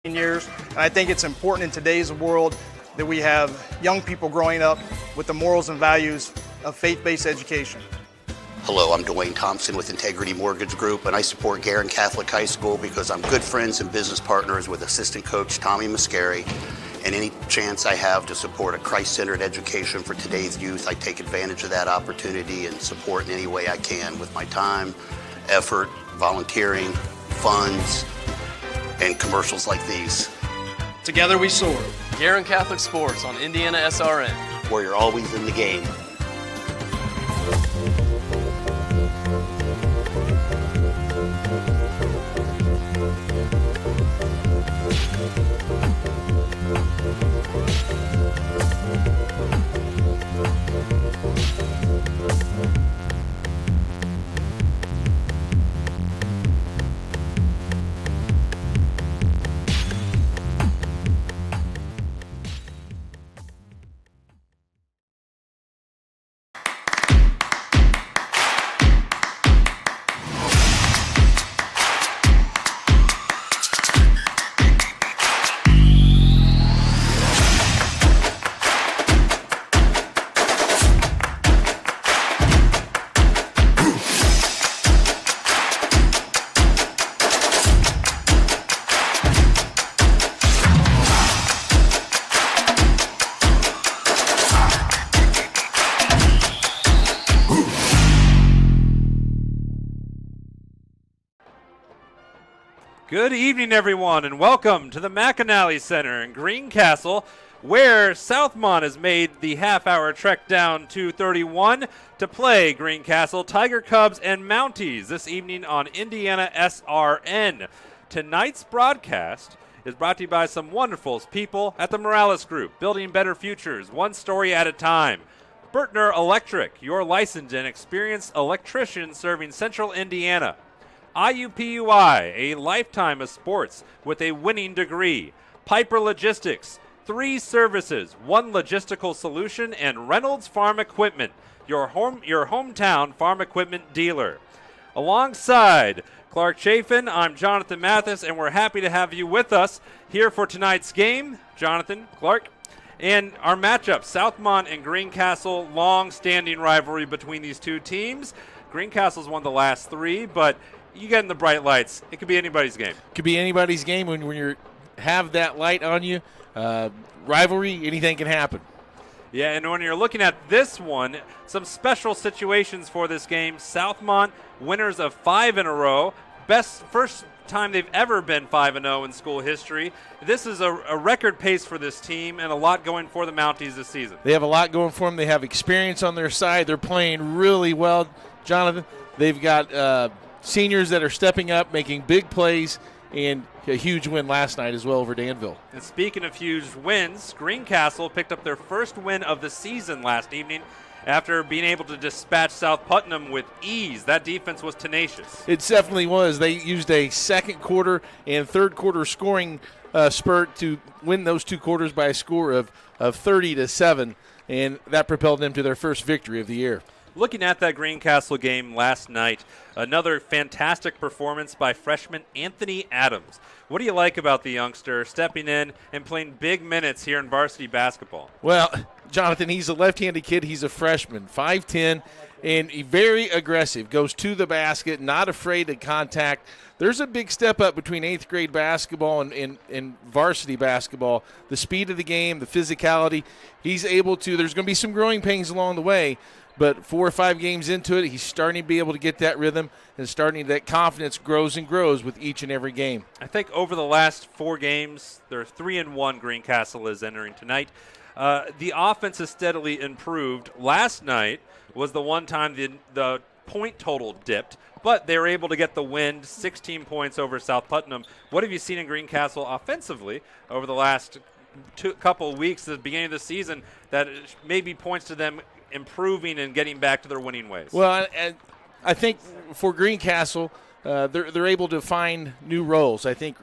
years. And I think it's important in today's world that we have young people growing up with the morals and values of faith-based education. Hello, I'm Dwayne Thompson with Integrity Mortgage Group, and I support Garin Catholic High School because I'm good friends and business partners with assistant coach Tommy Mascari. And any chance I have to support a Christ-centered education for today's youth, I take advantage of that opportunity and support in any way I can with my time, effort, volunteering, funds, and commercials like these. Together we soar. Garin Catholic Sports on IndianaSRN, where you're always in the game. Good evening, everyone, and welcome to the McAnally Center in Greencastle, where Southmont has made the half-hour trek down to 31 to play Greencastle Tiger Cubs and Mounties this evening on IndianaSRN. Tonight's broadcast is brought to you by some wonderful people at the Morales Group, building better futures, one story at a time. Bertner Electric, your licensed and experienced electrician serving Central Indiana. IUPUI, a lifetime of sports with a winning degree. Piper Logistics, 3 services, 1 logistical solution, and Reynolds Farm Equipment, your hometown farm equipment dealer. Alongside Clark Chafin, I'm Jonathan Mathis, and we're happy to have you with us here for tonight's game. Jonathan, Clark, and our matchup, Southmont and Greencastle, long-standing rivalry between these two teams. Greencastle's won the last 3, but you get in the bright lights. It could be anybody's game. Could be anybody's game when you have that light on you. Rivalry, anything can happen. Yeah, and when you're looking at this one, some special situations for this game. Southmont, winners of 5 in a row. First time they've ever been 5-0 in school history. This is a record pace for this team and a lot going for the Mounties this season. They have a lot going for them. They have experience on their side. They're playing really well, Jonathan. They've got seniors that are stepping up, making big plays, and a huge win last night as well over Danville. And speaking of huge wins, Greencastle picked up their first win of the season last evening after being able to dispatch South Putnam with ease. That defense was tenacious. It definitely was. They used a second quarter and third quarter scoring spurt to win those 2 quarters by a score of 30-7, and that propelled them to their first victory of the year. Looking at that Greencastle game last night, another fantastic performance by freshman Anthony Adams. What do you like about the youngster stepping in and playing big minutes here in varsity basketball? Well, Jonathan, he's a left-handed kid. He's a freshman, 5'10", and very aggressive, goes to the basket, not afraid to contact. There's a big step up between 8th grade basketball and varsity basketball. The speed of the game, the physicality. He's able to – there's going to be some growing pains along the way, but 4 or 5 games into it, he's starting to be able to get that rhythm, and that confidence grows and grows with each and every game. I think over the last 4 games, they're 3-1 Greencastle is entering tonight. The offense has steadily improved. Last night was the one time the point total dipped, but they were able to get the win, 16 points over South Putnam. What have you seen in Greencastle offensively over the last couple of weeks at the beginning of the season that maybe points to them improving and getting back to their winning ways? Well, I think for Greencastle, they're able to find new roles. I think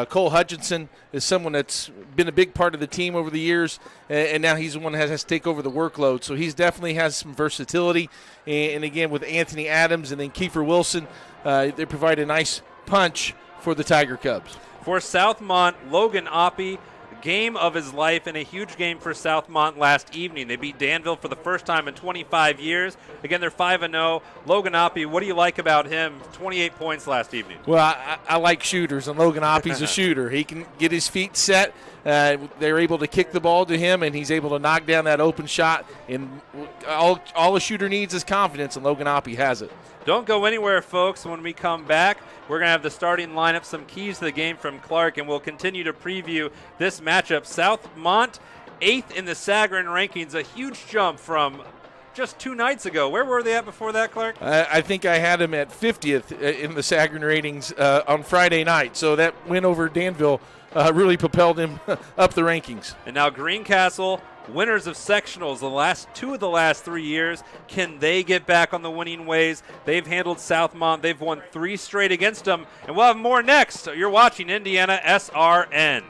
Cole Hutchinson is someone that's been a big part of the team over the years, and now he's the one that has to take over the workload. So he's definitely has some versatility. And again, with Anthony Adams and then Kiefer Wilson, they provide a nice punch for the Tiger Cubs. For Southmont, Logan Oppie, game of his life and a huge game for Southmont last evening. They beat Danville for the first time in 25 years. Again, they're 5-0. Logan Oppie, what do you like about him? 28 points last evening. Well, I like shooters, and Logan Oppie's a shooter. He can get his feet set. They're able to kick the ball to him, and he's able to knock down that open shot. And all a shooter needs is confidence, and Logan Oppie has it. Don't go anywhere, folks. When we come back, we're going to have the starting lineup, some keys to the game from Clark, and we'll continue to preview this matchup. Southmont, 8th in the Sagarin rankings, a huge jump from just 2 nights ago. Where were they at before that, Clark? I think I had him at 50th in the Sagarin ratings on Friday night. So that win over Danville really propelled him up the rankings. And now Greencastle, winners of sectionals the last 2 of the last 3 years. Can they get back on the winning ways? They've handled Southmont. They've won 3 straight against them. And we'll have more next. You're watching Indiana SRN.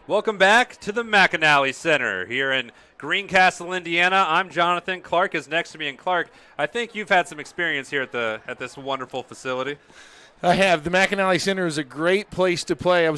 Welcome back to the McAnally Center here in Greencastle, Indiana. I'm Jonathan. Clark is next to me. And Clark, I think you've had some experience here at this wonderful facility. I have. The McAnally Center is a great place to play.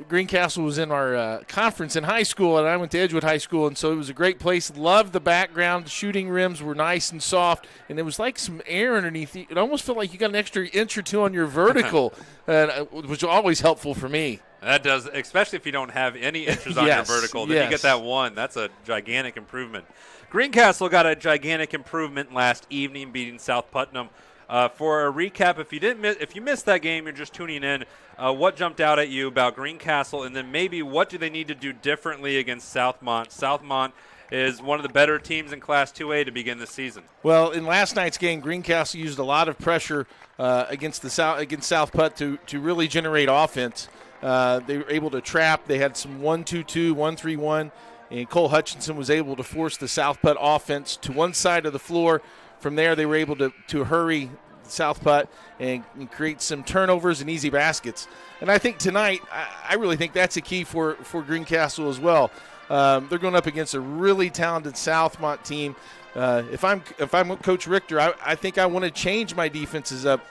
Greencastle was in our conference in high school, and I went to Edgewood High School, and so it was a great place. Loved the background. The shooting rims were nice and soft, and it was like some air underneath. It almost felt like you got an extra inch or two on your vertical, which was always helpful for me. That does, especially if you don't have any inches on your vertical. Then you get that one. That's a gigantic improvement. Greencastle got a gigantic improvement last evening, beating South Putnam. For a recap, if you missed that game, you're just tuning in. What jumped out at you about Greencastle, and then maybe what do they need to do differently against Southmont? Southmont is one of the better teams in Class 2A to begin the season. Well, in last night's game, Greencastle used a lot of pressure against South Putt to really generate offense. They were able to trap. They had some 1-2-2, 1-3-1, and Cole Hutchinson was able to force the South Putt offense to one side of the floor. From there, they were able to hurry South Putt and create some turnovers and easy baskets. And I think tonight, I really think that's a key for Greencastle as well. They're going up against a really talented Southmont team. If I'm Coach Richter, I think I want to change my defenses up.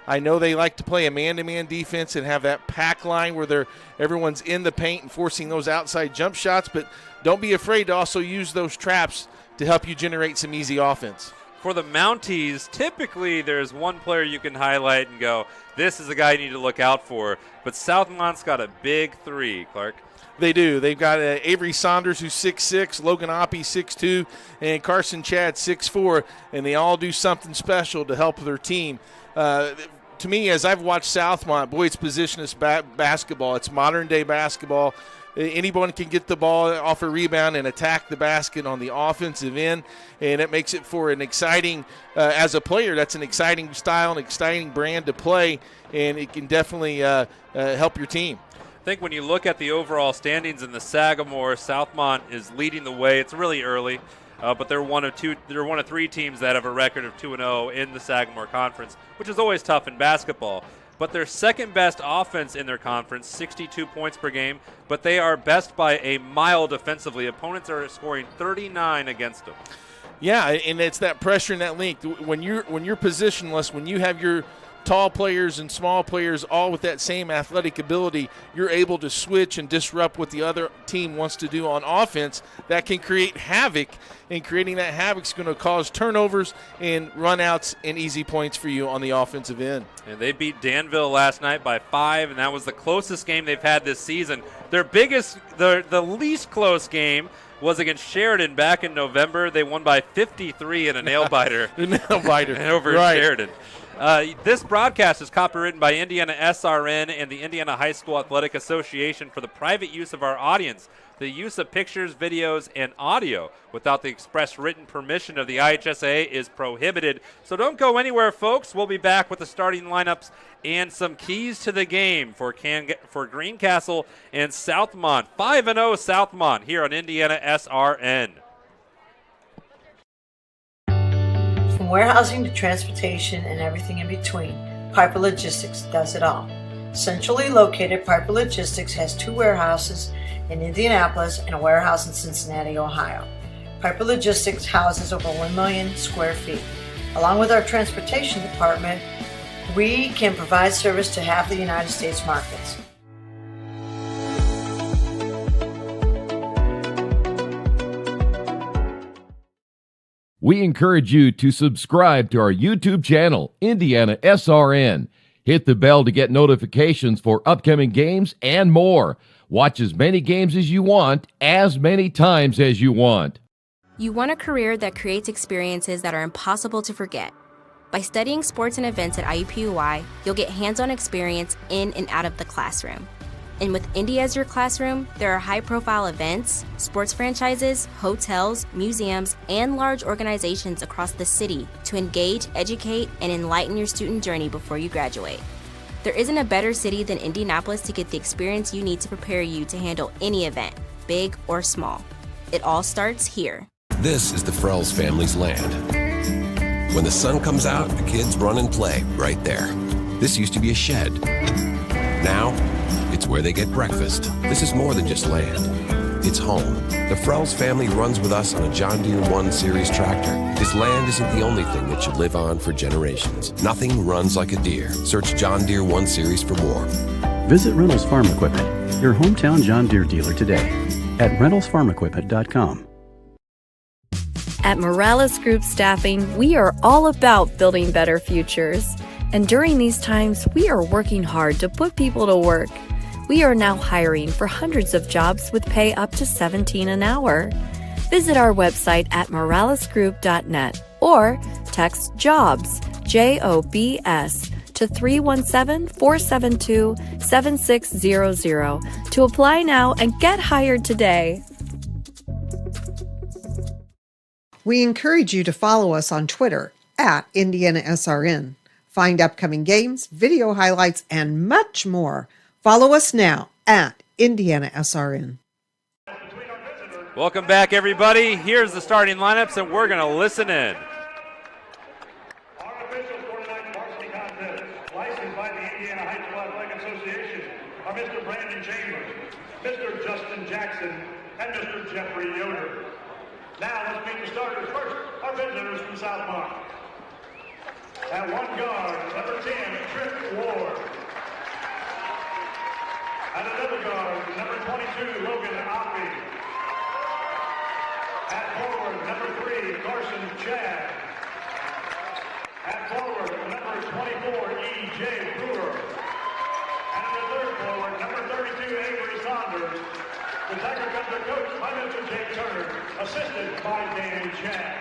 I know they like to play a man-to-man defense and have that pack line where everyone's in the paint and forcing those outside jump shots, but don't be afraid to also use those traps to help you generate some easy offense. For the Mounties, typically there's one player you can highlight and go, this is the guy you need to look out for. But Southmont's got a big 3, Clark. They do. They've got Avery Saunders, who's 6'6", Logan Oppie, 6'2", and Carson Chad, 6'4", and they all do something special to help their team. To me, as I've watched Southmont, boy, it's positionless basketball. It's modern-day basketball. Anyone can get the ball off a rebound and attack the basket on the offensive end, and it makes it for an exciting, as a player, that's an exciting style, an exciting brand to play, and it can definitely help your team. I think when you look at the overall standings in the Sagamore, Southmont is leading the way. It's really early, but they're one of 3 teams that have a record of 2-0 in the Sagamore Conference, which is always tough in basketball. But they're second best offense in their conference, 62 points per game, but they are best by a mile defensively. Opponents are scoring 39 against them. Yeah, and it's that pressure and that length. When you're positionless, when you have your tall players and small players, all with that same athletic ability, you're able to switch and disrupt what the other team wants to do on offense. That can create havoc, and creating that havoc is going to cause turnovers and runouts and easy points for you on the offensive end. And they beat Danville last night by 5, and that was the closest game they've had this season. Their biggest, the least close game was against Sheridan back in November. They won by 53 in a nail-biter. Over Sheridan. This broadcast is copywritten by IndianaSRN and the Indiana High School Athletic Association for the private use of our audience. The use of pictures, videos, and audio without the express written permission of the IHSAA is prohibited. So don't go anywhere, folks. We'll be back with the starting lineups and some keys to the game for Greencastle and Southmont. 5-0 Southmont here on IndianaSRN. From warehousing to transportation and everything in between, Piper Logistics does it all. Centrally located, Piper Logistics has 2 warehouses in Indianapolis and a warehouse in Cincinnati, Ohio. Piper Logistics houses over 1 million square feet. Along with our transportation department, we can provide service to half the United States markets. We encourage you to subscribe to our YouTube channel, IndianaSRN. Hit the bell to get notifications for upcoming games and more. Watch as many games as you want, as many times as you want. You want a career that creates experiences that are impossible to forget. By studying sports and events at IUPUI, you'll get hands-on experience in and out of the classroom. And with Indy as your classroom, there are high-profile events, sports franchises, hotels, museums, and large organizations across the city to engage, educate, and enlighten your student journey before you graduate. There isn't a better city than Indianapolis to get the experience you need to prepare you to handle any event, big or small. It all starts here. This is the Frells family's land. When the sun comes out, the kids run and play right there. This used to be a shed. Now, it's where they get breakfast. This is more than just land. It's home. The Frells family runs with us on a John Deere 1 Series tractor. This land isn't the only thing that should live on for generations. Nothing runs like a Deere. Search John Deere 1 Series for more. Visit Reynolds Farm Equipment, your hometown John Deere dealer today at reynoldsfarmequipment.com. At Morales Group Staffing, we are all about building better futures. And during these times, we are working hard to put people to work. We are now hiring for hundreds of jobs with pay up to $17 an hour. Visit our website at moralesgroup.net or text JOBS, JOBS, to 317-472-7600 to apply now and get hired today. We encourage you to follow us on Twitter at IndianaSRN. Find upcoming games, video highlights, and much more. Follow us now at IndianaSRN. Welcome back, everybody. Here's the starting lineups, and we're going to listen in. Our officials for tonight's varsity contest, licensed by the Indiana High School Athletic Association, are Mr. Brandon Chambers, Mr. Justin Jackson, and Mr. Jeffrey Yoder. Now let's meet the starters first, our visitors from Southmont. At one guard, number 10, Trip Ward. At another guard, number 22, Logan Oppie. At forward, number 3, Carson Chad. At forward, number 24, E.J. Brewer. And at the third forward, number 32, Avery Saunders. The Tiger Cubs are coached by Mr. Jay Turner, assisted by Dan Chad.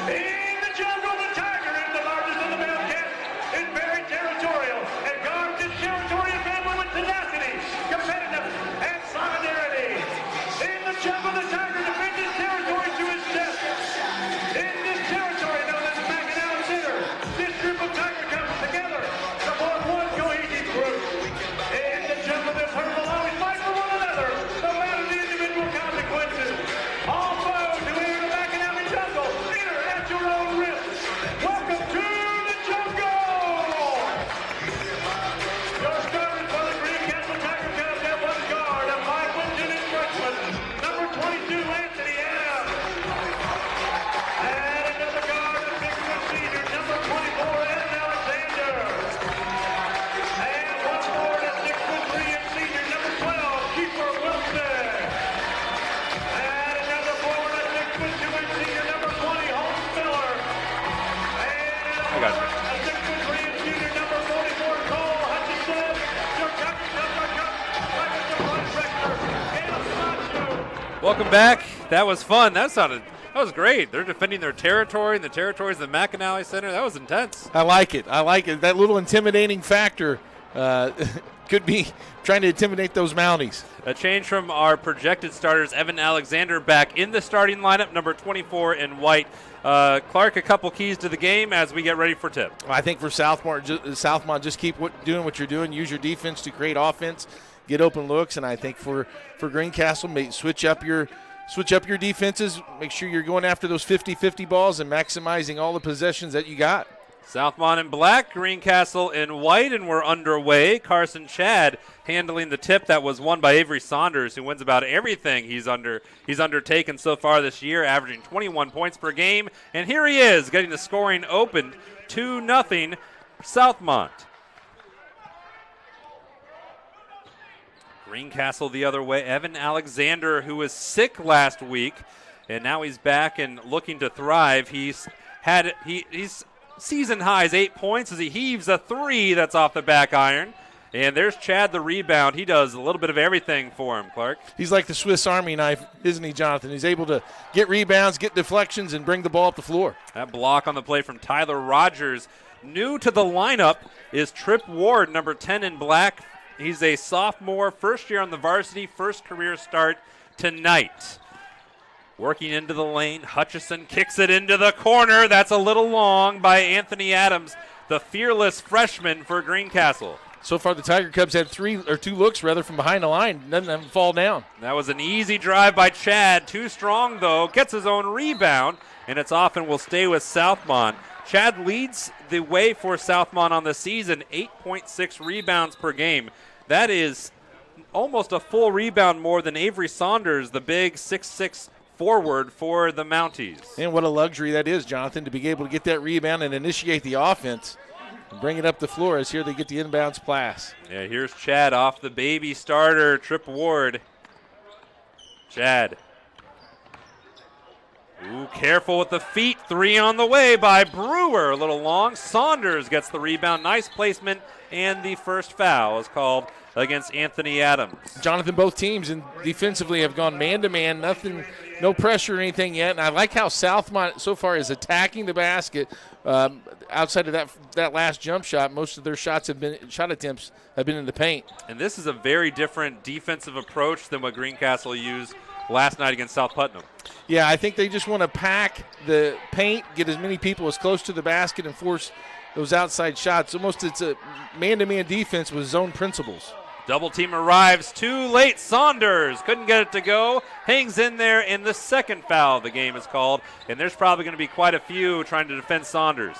In the jungle, the Tiger is the largest of the male cats. It's very territorial and guards his territorial family with tenacity, competitiveness, and solidarity. In the jungle, the Tiger defends his territory to his death. In this territory known as Mackinac Center, this group of Tiger comes together to form one cohesive group. Welcome back. That was fun. That was great. They're defending their territory, and the territory is the McAnally Center. That was intense. I like it. That little intimidating factor could be trying to intimidate those Mounties. A change from our projected starters. Evan Alexander back in the starting lineup, number 24 in white. Clark, a couple keys to the game as we get ready for tip. I think for Southmont, just keep doing what you're doing. Use your defense to create offense, get open looks, and I think for Greencastle, switch up your defenses. Make sure you're going after those 50-50 balls and maximizing all the possessions that you got. Southmont in black, Greencastle in white, and we're underway. Carson Chad handling the tip that was won by Avery Saunders, who wins about everything he's undertaken so far this year, averaging 21 points per game. And here he is, getting the scoring opened 2-0 Southmont. Greencastle the other way. Evan Alexander, who was sick last week, and now he's back and looking to thrive. He's season highs 8 points as he heaves a three that's off the back iron. And there's Chad, the rebound. He does a little bit of everything for him, Clark. He's like the Swiss Army knife, isn't he, Jonathan? He's able to get rebounds, get deflections, and bring the ball up the floor. That block on the play from Tyler Rogers. New to the lineup is Trip Ward, number 10 in black. He's a sophomore, first year on the varsity, first career start tonight. Working into the lane, Hutchison kicks it into the corner. That's a little long by Anthony Adams, the fearless freshman for Greencastle. So far, the Tiger Cubs had two looks from behind the line. None of them fall down. That was an easy drive by Chad. Too strong, though. Gets his own rebound, and it's off and will stay with Southmont. Chad leads the way for Southmont on the season, 8.6 rebounds per game. That is almost a full rebound more than Avery Saunders, the big 6'6" forward for the Mounties. And what a luxury that is, Jonathan, to be able to get that rebound and initiate the offense and bring it up the floor as here they get the inbounds pass. Yeah, here's Chad off the baby starter, Trip Ward. Chad. Ooh, careful with the feet. Three on the way by Brewer. A little long. Saunders gets the rebound. Nice placement, and the first foul is called against Anthony Adams. Jonathan, both teams and defensively have gone man-to-man. No pressure or anything yet. And I like how Southmont so far is attacking the basket. Outside of that last jump shot, most of their shot attempts have been in the paint. And this is a very different defensive approach than what Greencastle used last night against South Putnam. Yeah, I think they just want to pack the paint, get as many people as close to the basket, and force those outside shots. Almost it's a man-to-man defense with zone principles. Double team arrives too late. Saunders couldn't get it to go. Hangs in there, and the second foul the game is called. And there's probably going to be quite a few trying to defend Saunders.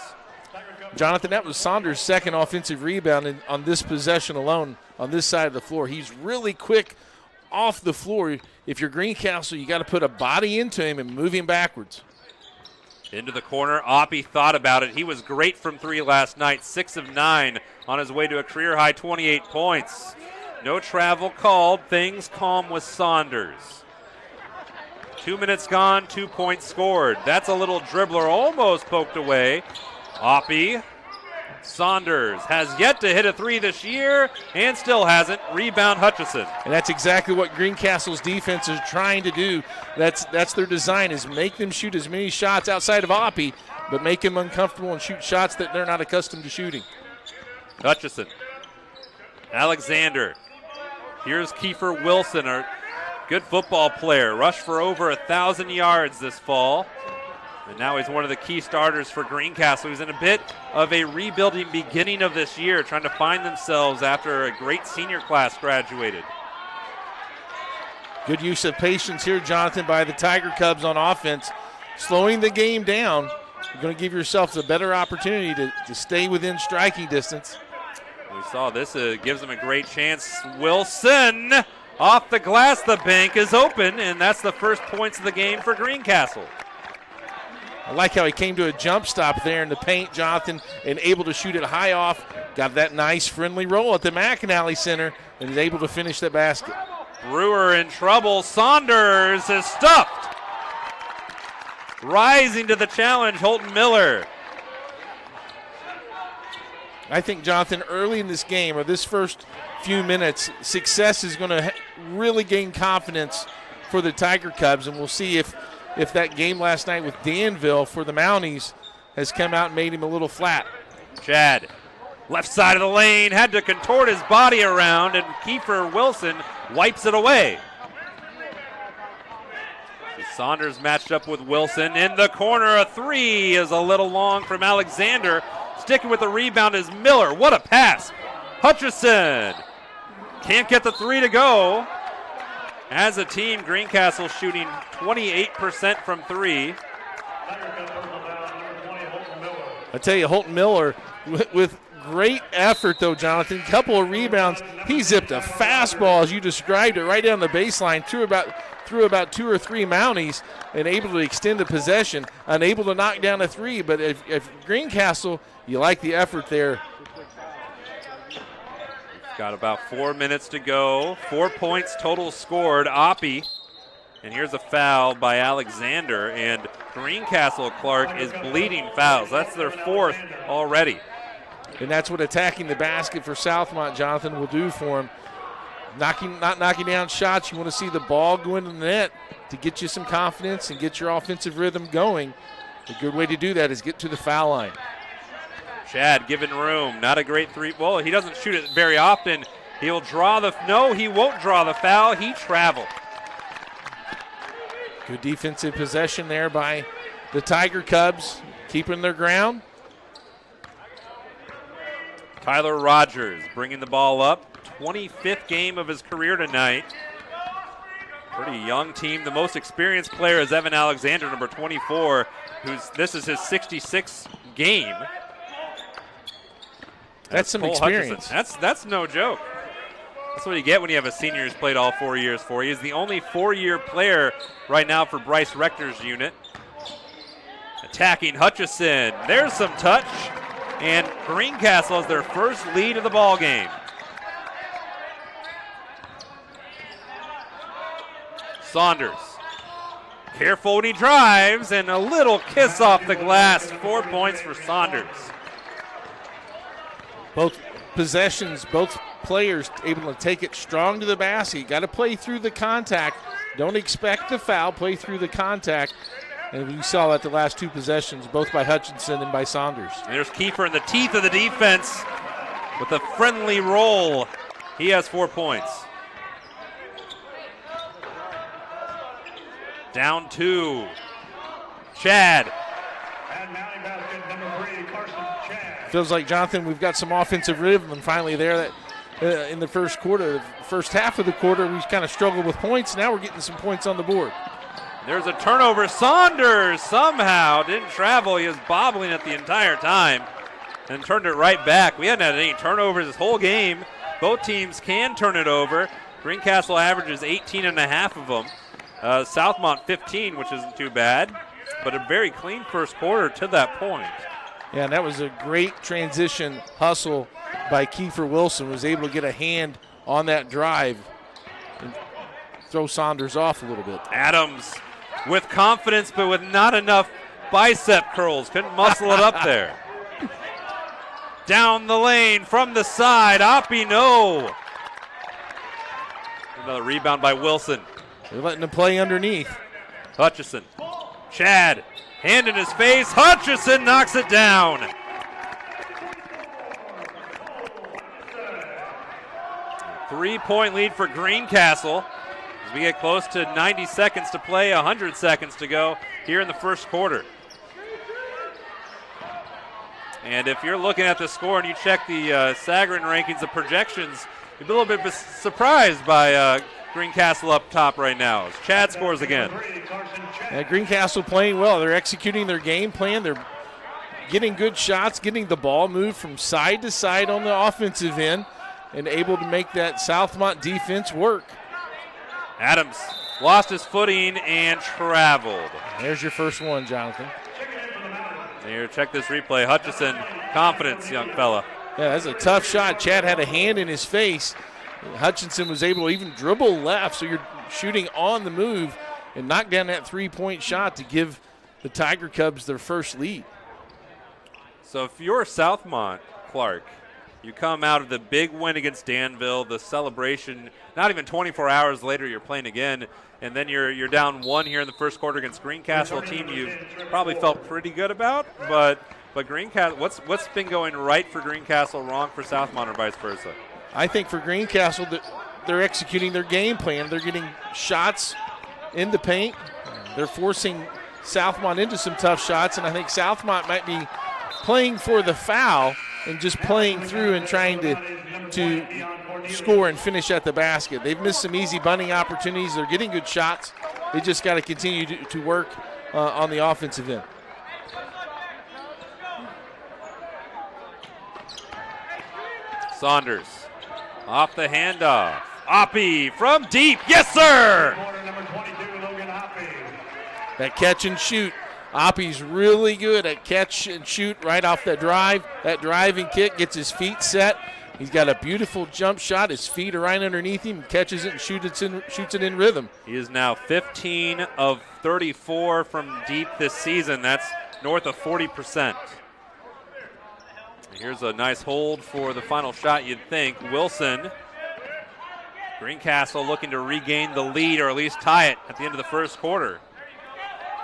Jonathan, that was Saunders' second offensive rebound on this possession alone on this side of the floor. He's really quick off the floor. If you're Greencastle, you got to put a body into him and move him backwards. Into the corner. Oppie thought about it. He was great from three last night, 6 of 9 on his way to a career-high 28 points. No travel called. Things calm with Saunders. 2 minutes gone, 2 points scored. That's a little dribbler almost poked away. Oppie. Saunders has yet to hit a three this year and still hasn't. Rebound Hutchison. And that's exactly what Greencastle's defense is trying to do. That's their design, is make them shoot as many shots outside of Oppie, but make them uncomfortable and shoot shots that they're not accustomed to shooting. Hutchison. Alexander. Here's Kiefer Wilson, a good football player. Rushed for over 1,000 yards this fall. And now he's one of the key starters for Greencastle. He's in a bit of a rebuilding beginning of this year, trying to find themselves after a great senior class graduated. Good use of patience here, Jonathan, by the Tiger Cubs on offense. Slowing the game down. You're going to give yourself a better opportunity to stay within striking distance. We saw this. Gives them a great chance. Wilson off the glass. The bank is open, and that's the first points of the game for Greencastle. I like how he came to a jump stop there in the paint, Jonathan, and able to shoot it high off. Got that nice friendly roll at the McAnally Center and is able to finish that basket. Brewer in trouble. Saunders is stuffed. Rising to the challenge, Holton Miller. I think, Jonathan, early in this game or this first few minutes, success is going to really gain confidence for the Tiger Cubs, and we'll see if that game last night with Danville for the Mounties has come out and made him a little flat. Chad, left side of the lane, had to contort his body around, and Kiefer Wilson wipes it away. Saunders matched up with Wilson. In the corner, a three is a little long from Alexander. Sticking with the rebound is Miller. What a pass. Hutchison can't get the three to go. As a team, Greencastle shooting 28% from three. I tell you, Holton Miller with great effort, though, Jonathan. Couple of rebounds. He zipped a fastball, as you described it, right down the baseline, through about 2 or 3 Mounties, and able to extend the possession. Unable to knock down a three, but if Greencastle, you like the effort there. Got about 4 minutes to go. 4 points total scored. Oppie. And here's a foul by Alexander. And Greencastle, Clark, is bleeding fouls. That's their 4th already. And that's what attacking the basket for Southmont, Jonathan, will do for him. Not knocking down shots. You want to see the ball go into the net to get you some confidence and get your offensive rhythm going. A good way to do that is get to the foul line. Chad given room. Not a great three. Well, he doesn't shoot it very often. He'll draw the. No, he won't draw the foul. He traveled. Good defensive possession there by the Tiger Cubs, keeping their ground. Tyler Rogers bringing the ball up. 25th game of his career tonight. Pretty young team. The most experienced player is Evan Alexander, number 24, this is his 66th game. That's some experience. That's no joke. That's what you get when you have a senior who's played all 4 years for you. He's the only 4-year player right now for Bryce Rector's unit. Attacking Hutchison. There's some touch. And Greencastle has their first lead of the ball game. Saunders. Careful when he drives, and a little kiss off the glass. 4 points for Saunders. Both possessions, both players able to take it strong to the basket. Got to play through the contact. Don't expect the foul. Play through the contact. And we saw that the last 2 possessions, both by Hutchinson and by Saunders. There's Kiefer in the teeth of the defense with a friendly roll. He has 4 points. Down 2. Chad. And mounting basket number 3, Carson Chad. Feels like, Jonathan, we've got some offensive rhythm finally there. That in the first quarter, the first half of the quarter, we kind of struggled with points. Now we're getting some points on the board. There's a turnover. Saunders somehow didn't travel. He was bobbling it the entire time and turned it right back. We hadn't had any turnovers this whole game. Both teams can turn it over. Greencastle averages 18.5 of them. Southmont 15, which isn't too bad, but a very clean first quarter to that point. Yeah, and that was a great transition hustle by Kiefer Wilson. Was able to get a hand on that drive and throw Saunders off a little bit. Adams with confidence, but with not enough bicep curls. Couldn't muscle it up there. Down the lane from the side. Oppie, no. Another rebound by Wilson. They're letting him play underneath. Hutchison. Chad. Hand in his face. Hutchison knocks it down. Three-point lead for Greencastle. As we get close to 90 seconds to play, 100 seconds to go here in the first quarter. And if you're looking at the score and you check the Sagarin rankings, the projections, you'd be a little bit surprised by Greencastle up top right now. As Chad scores again. Greencastle playing well. They're executing their game plan. They're getting good shots, getting the ball moved from side to side on the offensive end, and able to make that Southmont defense work. Adams lost his footing and traveled. There's your first one, Jonathan. Here, check this replay. Hutchison, confidence, young fella. Yeah, that's a tough shot. Chad had a hand in his face. Hutchinson was able to even dribble left, so you're shooting on the move and knock down that three-point shot to give the Tiger Cubs their first lead. So if you're Southmont, Clark, You come out of the big win against Danville, the celebration, not even 24 hours later, you're playing again, and then you're down 1 here in the first quarter against Greencastle, a team you probably felt pretty good about, but Greencastle, what's been going right for Greencastle, wrong for Southmont, or vice versa? I think for Greencastle, they're executing their game plan. They're getting shots in the paint. They're forcing Southmont into some tough shots, and I think Southmont might be playing for the foul and just playing through and trying to score and finish at the basket. They've missed some easy bunting opportunities. They're getting good shots. They just got to continue to work on the offensive end. Saunders off the handoff. Oppie from deep. Yes, sir! That catch and shoot. Oppie's really good at catch and shoot right off that drive. That driving kick gets his feet set. He's got a beautiful jump shot. His feet are right underneath him. Catches it and shoots it in rhythm. He is now 15 of 34 from deep this season. That's north of 40%. Here's a nice hold for the final shot, you'd think. Wilson. Greencastle looking to regain the lead or at least tie it at the end of the first quarter.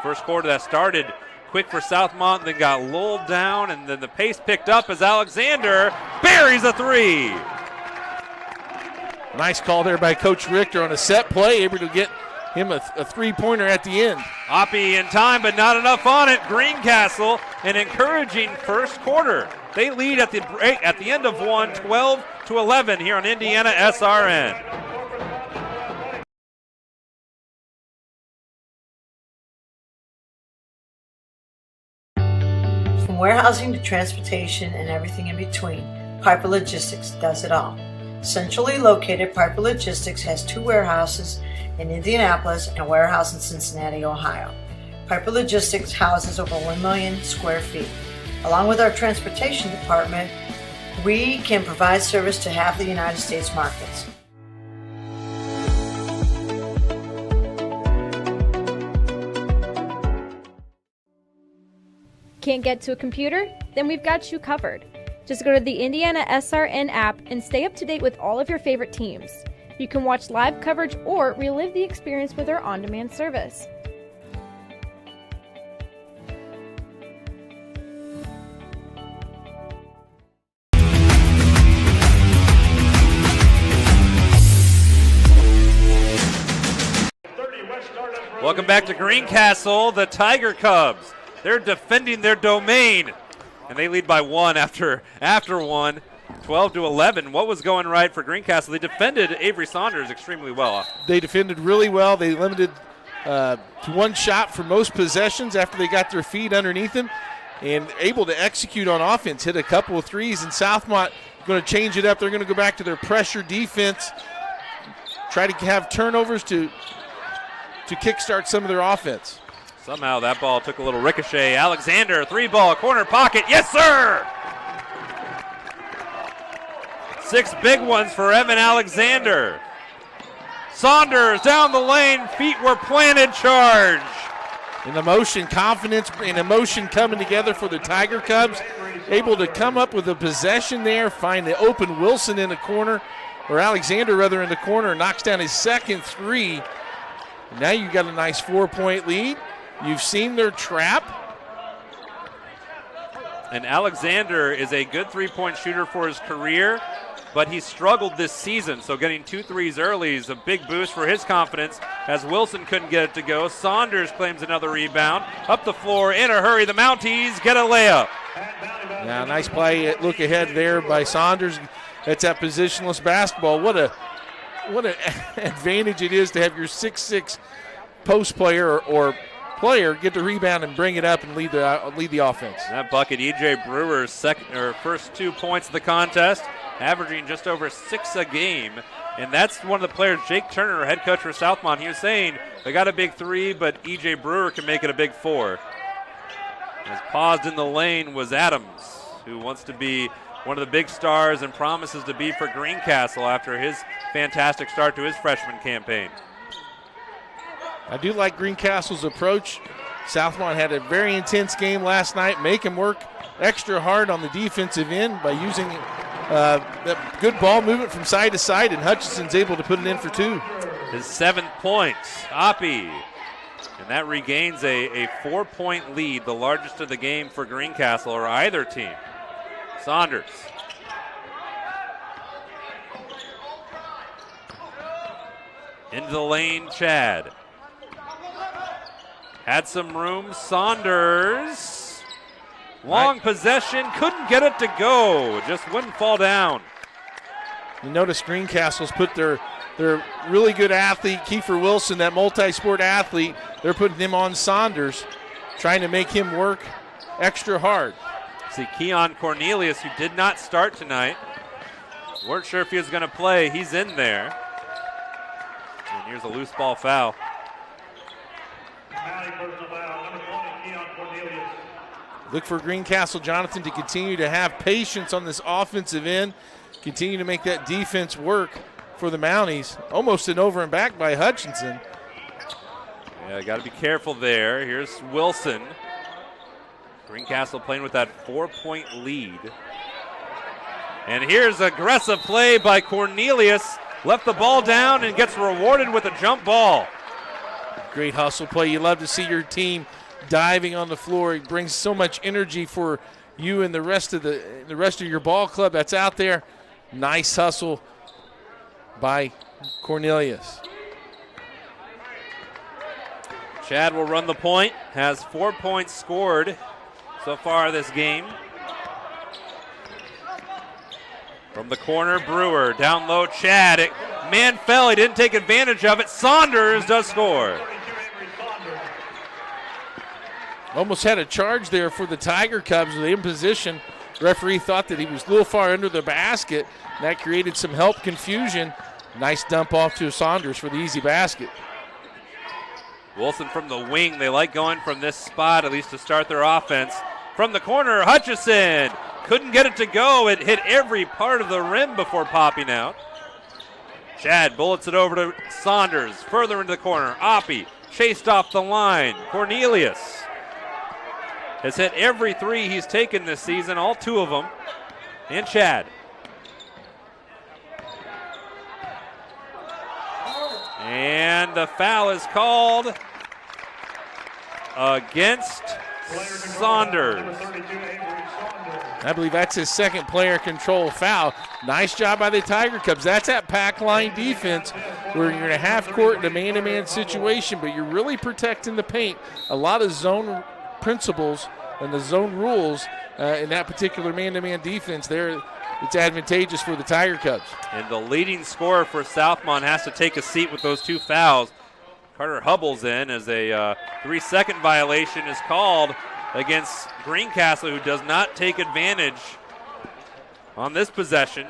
First quarter that started quick for Southmont, then got lulled down, and then the pace picked up as Alexander buries a three. Nice call there by Coach Richter on a set play, able to get him a three-pointer at the end. Oppie in time, but not enough on it. Greencastle, an encouraging first quarter. They lead at the end of one, 12-11 here on IndianaSRN. From warehousing to transportation and everything in between, Piper Logistics does it all. Centrally located, Piper Logistics has 2 warehouses in Indianapolis and a warehouse in Cincinnati, Ohio. Piper Logistics houses over 1 million square feet. Along with our transportation department, we can provide service to half the United States markets. Can't get to a computer? Then we've got you covered. Just go to the IndianaSRN app and stay up to date with all of your favorite teams. You can watch live coverage or relive the experience with our on-demand service. Welcome back to Greencastle. The Tiger Cubs, they're defending their domain, and they lead by 1 after one, 12-11. What was going right for Greencastle? They defended Avery Saunders extremely well. They defended really well. They limited to 1 shot for most possessions after they got their feet underneath them, and able to execute on offense, hit a couple of threes, and Southmont going to change it up. They're going to go back to their pressure defense, try to have turnovers to kickstart some of their offense. Somehow that ball took a little ricochet. Alexander, 3-ball, corner pocket. Yes, sir! 6 big ones for Evan Alexander. Saunders down the lane, feet were planted, charge. In the motion, confidence and emotion coming together for the Tiger Cubs. Able to come up with a possession there, find the open Wilson in the corner, or Alexander rather in the corner, knocks down his second 3. Now you've got a nice 4-point lead. You've seen their trap. And Alexander is a good 3-point shooter for his career, but he struggled this season, so getting 2 threes early is a big boost for his confidence as Wilson couldn't get it to go. Saunders claims another rebound. Up the floor in a hurry. The Mounties get a layup. Now, nice play, look ahead there by Saunders. That's that positionless basketball. What an advantage it is to have your 6'6" post player or player get the rebound and bring it up and lead the offense. That bucket, E.J. Brewer's first 2 points of the contest, averaging just over 6 a game. And that's one of the players, Jake Turner, head coach for Southmont. He was saying they got a big 3, but E.J. Brewer can make it a big 4. As paused in the lane was Adams, who wants to be one of the big stars and promises to be for Greencastle after his fantastic start to his freshman campaign. I do like Greencastle's approach. Southmont had a very intense game last night, make him work extra hard on the defensive end by using That good ball movement from side to side, and Hutchinson's able to put it in for 2. His 7th point, Oppie. And that regains a 4-point lead, the largest of the game for Greencastle or either team. Saunders. Into the lane, Chad. Had some room, Saunders. Long possession, couldn't get it to go, just wouldn't fall down. You notice Greencastle's put their really good athlete, Kiefer Wilson, that multi-sport athlete, they're putting him on Saunders, trying to make him work extra hard. See Keon Cornelius, who did not start tonight. Weren't sure if he was going to play. He's in there. And here's a loose ball foul. Look for Greencastle, Jonathan, to continue to have patience on this offensive end, continue to make that defense work for the Mounties. Almost an over and back by Hutchinson. Yeah, got to be careful there. Here's Wilson. Greencastle playing with that 4-point lead. And here's aggressive play by Cornelius. Left the ball down and gets rewarded with a jump ball. Great hustle play. You love to see your team diving on the floor. It brings so much energy for you and the rest of your ball club that's out there. Nice hustle by Cornelius. Chad will run the point. Has 4 points scored so far this game. From the corner, Brewer. Down low, Chad. Man fell. He didn't take advantage of it. Saunders does score. Almost had a charge there for the Tiger Cubs with imposition. Referee thought that he was a little far under the basket. That created some help confusion. Nice dump off to Saunders for the easy basket. Wilson from the wing. They like going from this spot, at least to start their offense. From the corner, Hutchison. Couldn't get it to go. It hit every part of the rim before popping out. Chad bullets it over to Saunders. Further into the corner. Oppie chased off the line. Cornelius has hit every 3 he's taken this season, all 2 of them. And Chad. And the foul is called against Saunders. I believe that's his second player control foul. Nice job by the Tiger Cubs. That's that pack line defense where you're in a half court in a man-to-man situation, but you're really protecting the paint. A lot of zone principles and the zone rules in that particular man-to-man defense there. It's advantageous for the Tiger Cubs. And the leading scorer for Southmont has to take a seat with those 2 fouls. Carter Hubble's in as a 3-second violation is called against Greencastle, who does not take advantage on this possession.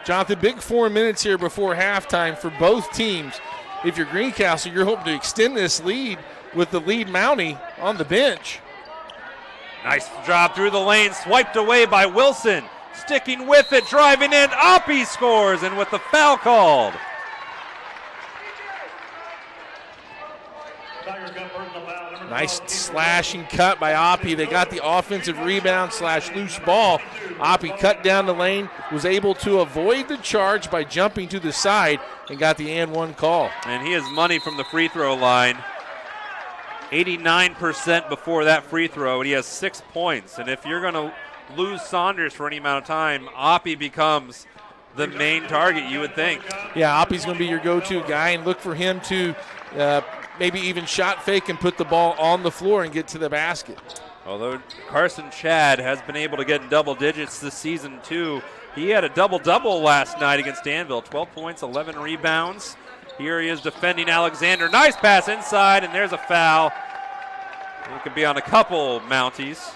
Jonathan, big 4 minutes here before halftime for both teams. If you're Greencastle, you're hoping to extend this lead with the lead Mountie on the bench. Nice job through the lane, swiped away by Wilson. Sticking with it, driving in, Oppie scores, and with the foul called. Nice slash and cut by Oppie. They got the offensive rebound / loose ball. Oppie cut down the lane, was able to avoid the charge by jumping to the side and got the and one call. And he has money from the free throw line. 89% before that free throw, and he has 6 points. And if you're going to lose Saunders for any amount of time, Oppie becomes the main target, you would think. Yeah, Oppie's going to be your go-to guy, and look for him to maybe even shot fake and put the ball on the floor and get to the basket. Although Carson Chad has been able to get in double digits this season too. He had a double-double last night against Danville. 12 points, 11 rebounds. Here he is defending Alexander. Nice pass inside, and there's a foul. It could be on a couple Mounties.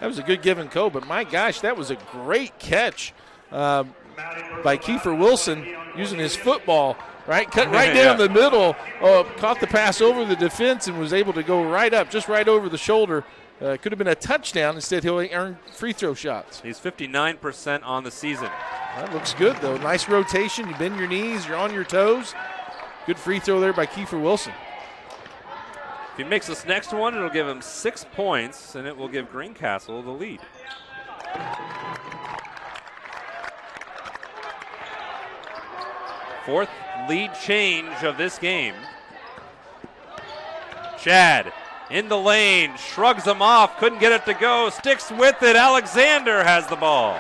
That was a good give and go, but my gosh, that was a great catch by Kiefer Wilson using his football. Right, cut right down the middle, caught the pass over the defense and was able to go right up, just right over the shoulder. Could have been a touchdown. Instead, he'll earn free throw shots. He's 59% on the season. That looks good, though. Nice rotation. You bend your knees. You're on your toes. Good free throw there by Kiefer Wilson. If he makes this next one, it'll give him 6 points, and it will give Greencastle the lead. Fourth lead change of this game. Chad in the lane, shrugs him off, couldn't get it to go, sticks with it. Alexander has the ball.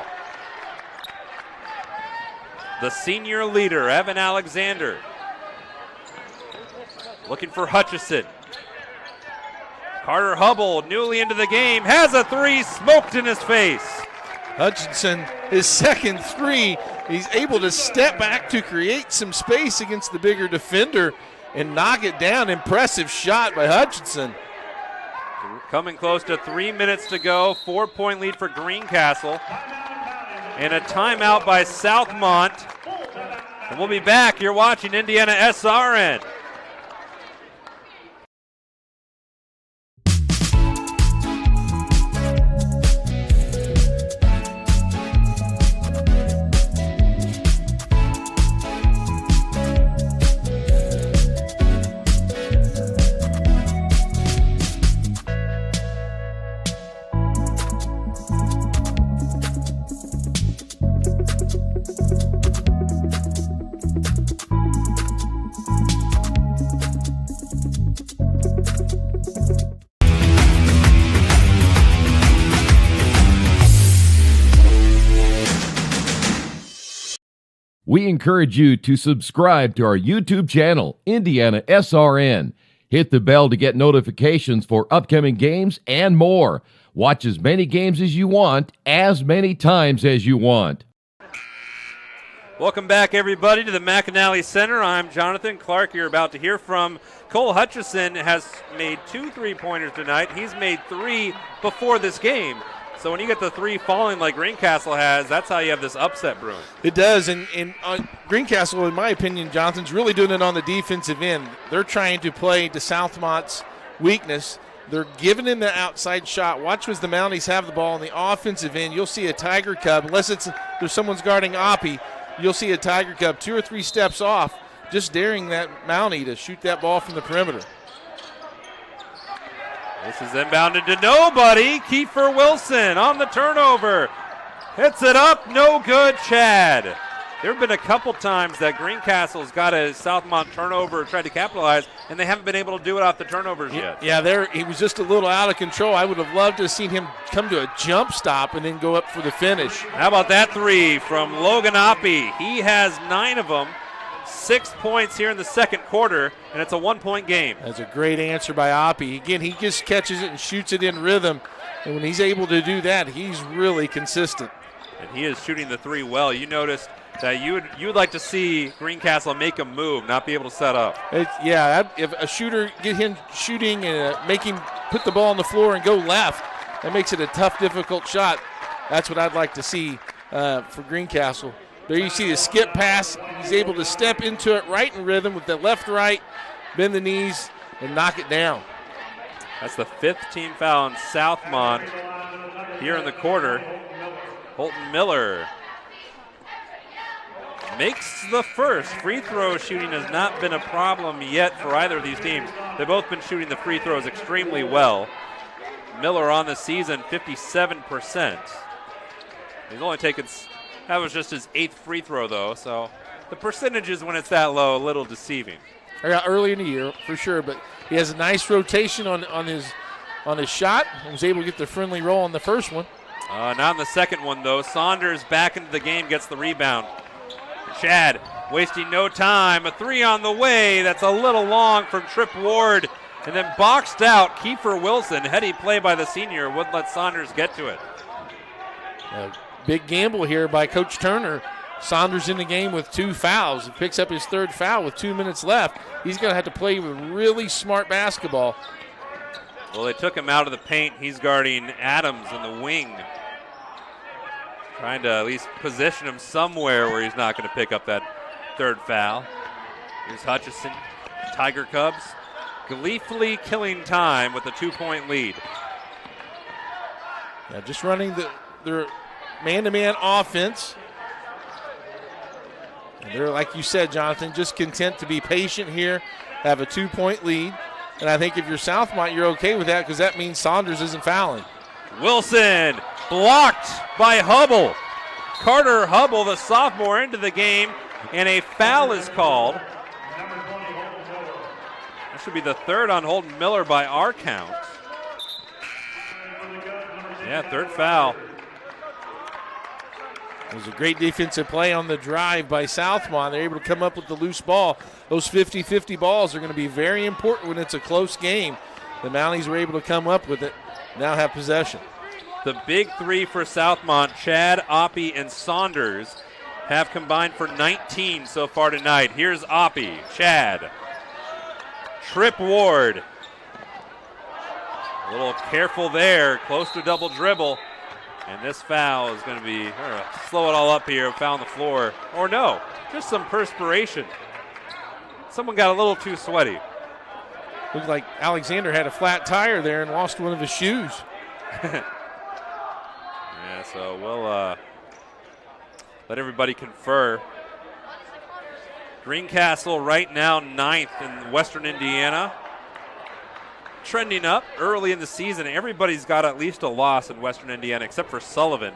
The senior leader, Evan Alexander, looking for Hutchison. Carter Hubble, newly into the game, has a three, smoked in his face. Hutchinson, his second three, he's able to step back to create some space against the bigger defender and knock it down. Impressive shot by Hutchinson. Coming close to 3 minutes to go, 4-point lead for Greencastle. And a timeout by Southmont. And we'll be back. You're watching IndianaSRN. We encourage you to subscribe to our YouTube channel, IndianaSRN. Hit the bell to get notifications for upcoming games and more. Watch as many games as you want, as many times as you want. Welcome back, everybody, to the McAnally Center. I'm Jonathan Clark. You're about to hear from Cole Hutchison. Has made 2 3-pointers tonight. He's made 3 before this game. So when you get the 3 falling like Greencastle has, that's how you have this upset brewing. It does, and Greencastle, in my opinion, Jonathan's really doing it on the defensive end. They're trying to play to Southmont's weakness. They're giving him the outside shot. Watch as the Mounties have the ball on the offensive end. You'll see a Tiger Cub, unless there's someone's guarding Oppie, you'll see a Tiger Cub 2 or 3 steps off, just daring that Mountie to shoot that ball from the perimeter. This is inbounded to nobody. Kiefer Wilson on the turnover. Hits it up, no good, Chad. There have been a couple times that Greencastle's got a Southmont turnover, tried to capitalize, and they haven't been able to do it off the turnovers yet. Yeah, he was just a little out of control. I would have loved to have seen him come to a jump stop and then go up for the finish. How about that 3 from Logan Oppie? He has 9 of them. 6 points here in the second quarter, and it's a 1-point game. That's a great answer by Oppie. Again, he just catches it and shoots it in rhythm, and when he's able to do that, he's really consistent. And he is shooting the 3 well. You noticed that you would like to see Greencastle make a move, not be able to set up. If a shooter get him shooting and make him put the ball on the floor and go left, that makes it a tough, difficult shot. That's what I'd like to see for Greencastle. There you see the skip pass. He's able to step into it right in rhythm with the left-right, bend the knees, and knock it down. That's the 5th team foul on Southmont here in the quarter. Holton Miller makes the first. Free throw shooting has not been a problem yet for either of these teams. They've both been shooting the free throws extremely well. Miller on the season, 57%. He's only taken... That was just his 8th free throw, though, so the percentages when it's that low, a little deceiving. Early in the year, for sure, but he has a nice rotation on his shot. He was able to get the friendly roll on the first one. Not in the second one, though. Saunders back into the game, gets the rebound. Chad wasting no time. A 3 on the way. That's a little long from Trip Ward. And then boxed out, Kiefer Wilson. Heady play by the senior. Wouldn't let Saunders get to it. Big gamble here by Coach Turner. Saunders in the game with 2 fouls. He picks up his 3rd foul with 2 minutes left. He's going to have to play with really smart basketball. Well, they took him out of the paint. He's guarding Adams in the wing. Trying to at least position him somewhere where he's not going to pick up that 3rd foul. Here's Hutchison. Tiger Cubs gleefully killing time with a 2-point lead. Yeah, just running their man-to-man offense. And they're, like you said, Jonathan, just content to be patient here, have a 2-point lead. And I think if you're Southmont, you're okay with that because that means Saunders isn't fouling. Wilson blocked by Hubble. Carter Hubble, the sophomore, into the game, And a foul is called. That should be the third on Holden Miller by our count. Yeah, third foul. It was a great defensive play on the drive by Southmont. They're able to come up with the loose ball. Those 50-50 balls are going to be very important when it's a close game. The Mounties were able to come up with it, now have possession. The big three for Southmont, Chad, Oppie, and Saunders, have combined for 19 so far tonight. Here's Oppie, Chad, Trip Ward. A little careful there, close to a double dribble. And this foul is going to be, slow it all up here, foul on the floor. Or no, just some perspiration. Someone got a little too sweaty. Looked like Alexander had a flat tire there and lost one of his shoes. Yeah, so we'll let everybody confer. Greencastle right now 9th in Western Indiana. Trending up early in the season. Everybody's got at least a loss in Western Indiana except for Sullivan,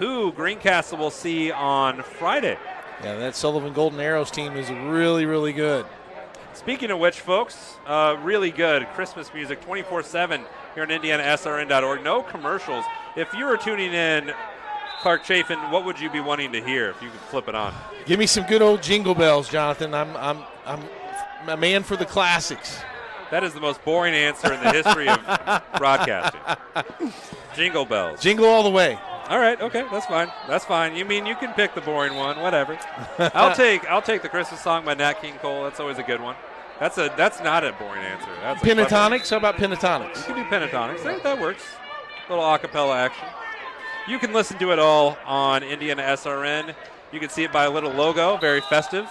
who Greencastle will see on Friday. Yeah, that Sullivan Golden Arrows team is really, really good. Speaking of which, folks, really good Christmas music 24/7 here on IndianaSRN.org. No commercials. If you were tuning in, Clark Chafin, what would you be wanting to hear if you could flip it on? Give me some good old Jingle Bells, Jonathan. I'm a man for the classics. That is the most boring answer in the history of broadcasting. Jingle bells. Jingle all the way. All right, okay, that's fine. That's fine. You mean you can pick the boring one, whatever. I'll take the Christmas song by Nat King Cole. That's always a good one. That's not a boring answer. That's Pentatonics? How about Pentatonics? You can do Pentatonics. That works. A little a cappella action. You can listen to it all on IndianaSRN. You can see it by a little logo, very festive.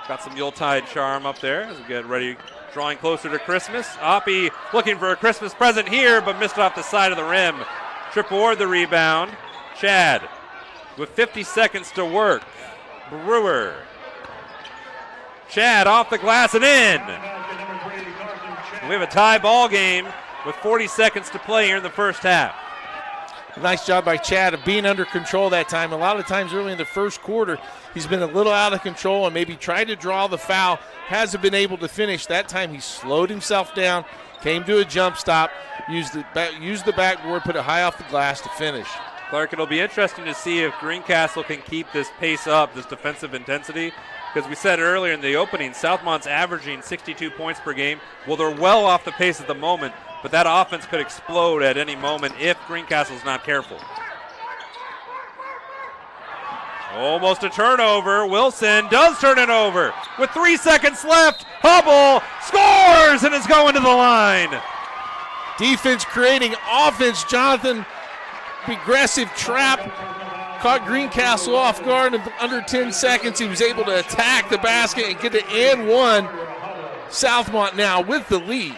Got some Yuletide charm up there as we get ready, drawing closer to Christmas. Oppie looking for a Christmas present here, but missed it off the side of the rim. Trip Ward the rebound. Chad with 50 seconds to work. Brewer. Chad off the glass and in. We have a tie ball game with 40 seconds to play here in the first half. Nice job by Chad of being under control that time. A lot of times early in the first quarter, he's been a little out of control and maybe tried to draw the foul. Hasn't been able to finish. That time he slowed himself down, came to a jump stop, used the backboard, put it high off the glass to finish. Clark, it'll be interesting to see if Greencastle can keep this pace up, this defensive intensity. Because we said earlier in the opening, Southmont's averaging 62 points per game. Well, they're well off the pace at the moment, but that offense could explode at any moment if Greencastle's not careful. Almost a turnover. Wilson does turn it over. With 3 seconds left, Hubble scores and is going to the line. Defense creating offense. Jonathan, aggressive trap. Caught Greencastle off guard in under 10 seconds. He was able to attack the basket and get to and one. Southmont now with the lead.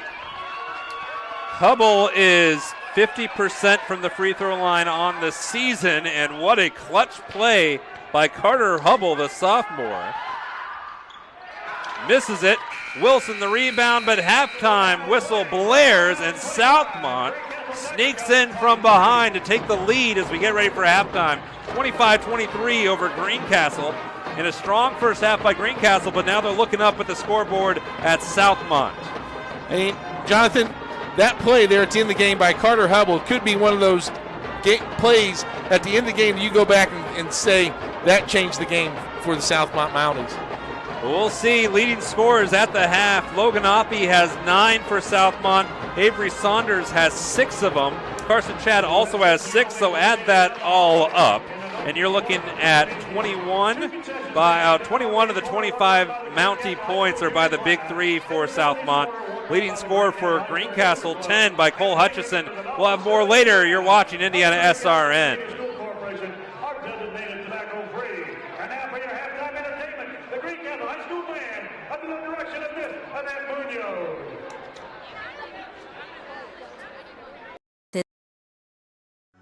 Hubble is 50% from the free throw line on the season, and what a clutch play by Carter Hubble, the sophomore. Misses it. Wilson the rebound, but halftime whistle blares, and Southmont sneaks in from behind to take the lead as we get ready for halftime. 25-23 over Greencastle. In a strong first half by Greencastle, but now they're looking up at the scoreboard at Southmont. Hey, Jonathan, that play there at the end of the game by Carter Hubble could be one of those plays at the end of the game you go back and say that changed the game for the Southmont Mounties. We'll see. Leading scorers at the half. Logan Oppie has 9 for Southmont. Avery Saunders has 6 of them. Carson Chad also has 6, so add that all up. And you're looking at 21 of the 25 Mountie points are by the big three for Southmont. Leading scorer for Greencastle, 10 by Cole Hutchison. We'll have more later. You're watching IndianaSRN.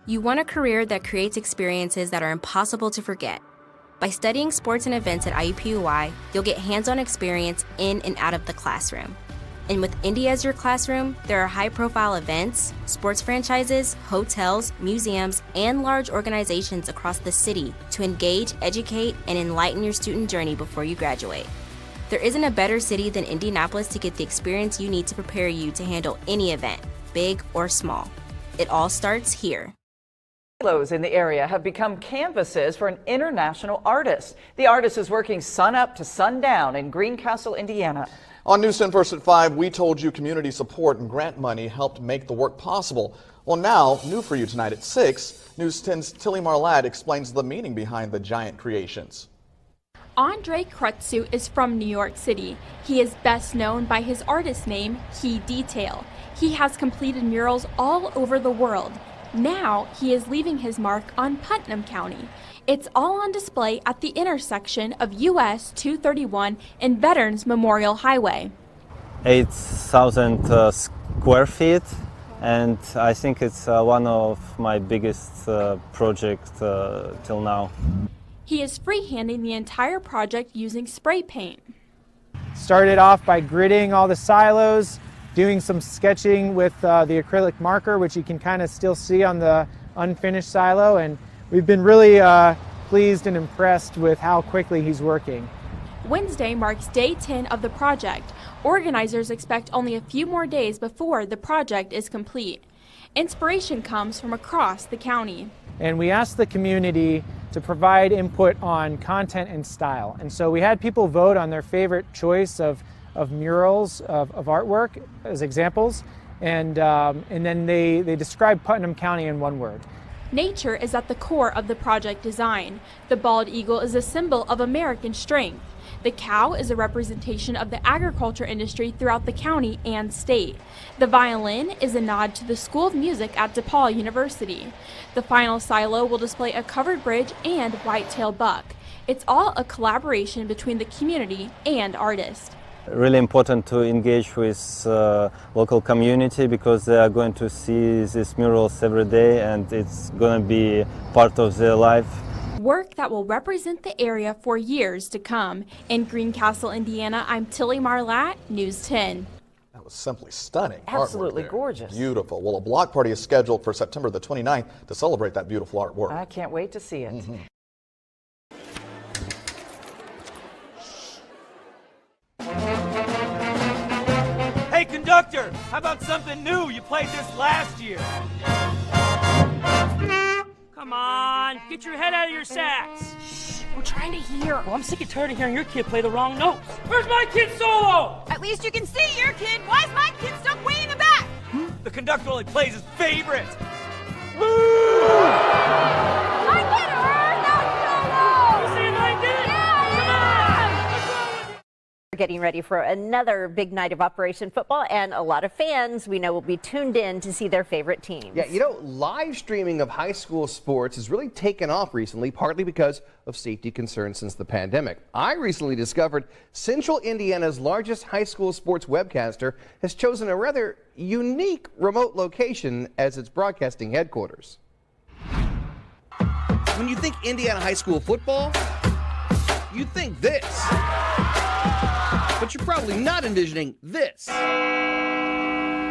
You want a career that creates experiences that are impossible to forget. By studying sports and events at IUPUI, you'll get hands-on experience in and out of the classroom. And with Indy as your classroom, there are high-profile events, sports franchises, hotels, museums, and large organizations across the city to engage, educate, and enlighten your student journey before you graduate. There isn't a better city than Indianapolis to get the experience you need to prepare you to handle any event, big or small. It all starts here. Silos in the area have become canvases for an international artist. The artist is working sun up to sundown in Greencastle, Indiana. On News 10 First at 5, we told you community support and grant money helped make the work possible. Well, now, new for you tonight at 6, News 10's Tilly Marlatt explains the meaning behind the giant creations. Andre Krutzu is from New York City. He is best known by his artist name, Key Detail. He has completed murals all over the world. Now he is leaving his mark on Putnam County. It's all on display at the intersection of US 231 and Veterans Memorial Highway. 8,000 square feet, and I think it's one of my biggest projects till now. He is freehanding the entire project using spray paint. Started off by gridding all the silos, doing some sketching with the acrylic marker, which you can kind of still see on the unfinished silo, and we've been really pleased and impressed with how quickly he's working. Wednesday marks day 10 of the project. Organizers expect only a few more days before the project is complete. Inspiration comes from across the county. And we asked the community to provide input on content and style. And so we had people vote on their favorite choice of murals, of artwork as examples, and then they described Putnam County in one word. Nature is at the core of the project design. The bald eagle is a symbol of American strength. The cow is a representation of the agriculture industry throughout the county and state. The violin is a nod to the School of Music at DePaul University. The final silo will display a covered bridge and white-tailed buck. It's all a collaboration between the community and artists. Really important to engage with local community because they are going to see these murals every day and it's going to be part of their life. Work that will represent the area for years to come. In Greencastle, Indiana, I'm Tilly Marlatt, News 10. That was simply stunning. Absolutely gorgeous. Beautiful. Well, a block party is scheduled for September the 29th to celebrate that beautiful artwork. I can't wait to see it. Mm-hmm. Hey, conductor, how about something new? You played this last year. Come on, get your head out of your sacks. Shh, we're trying to hear. Well, I'm sick and tired of hearing your kid play the wrong notes. Where's my kid solo? At least you can see your kid. Why is my kid stuck way in the back? The conductor only plays his favorites. My kid heard that solo! You saying I did? We're getting ready for another big night of Operation Football, and a lot of fans we know will be tuned in to see their favorite teams. Yeah, you know, live streaming of high school sports has really taken off recently, partly because of safety concerns since the pandemic. I recently discovered Central Indiana's largest high school sports webcaster has chosen a rather unique remote location as its broadcasting headquarters. When you think Indiana high school football, you think this. But you're probably not envisioning this.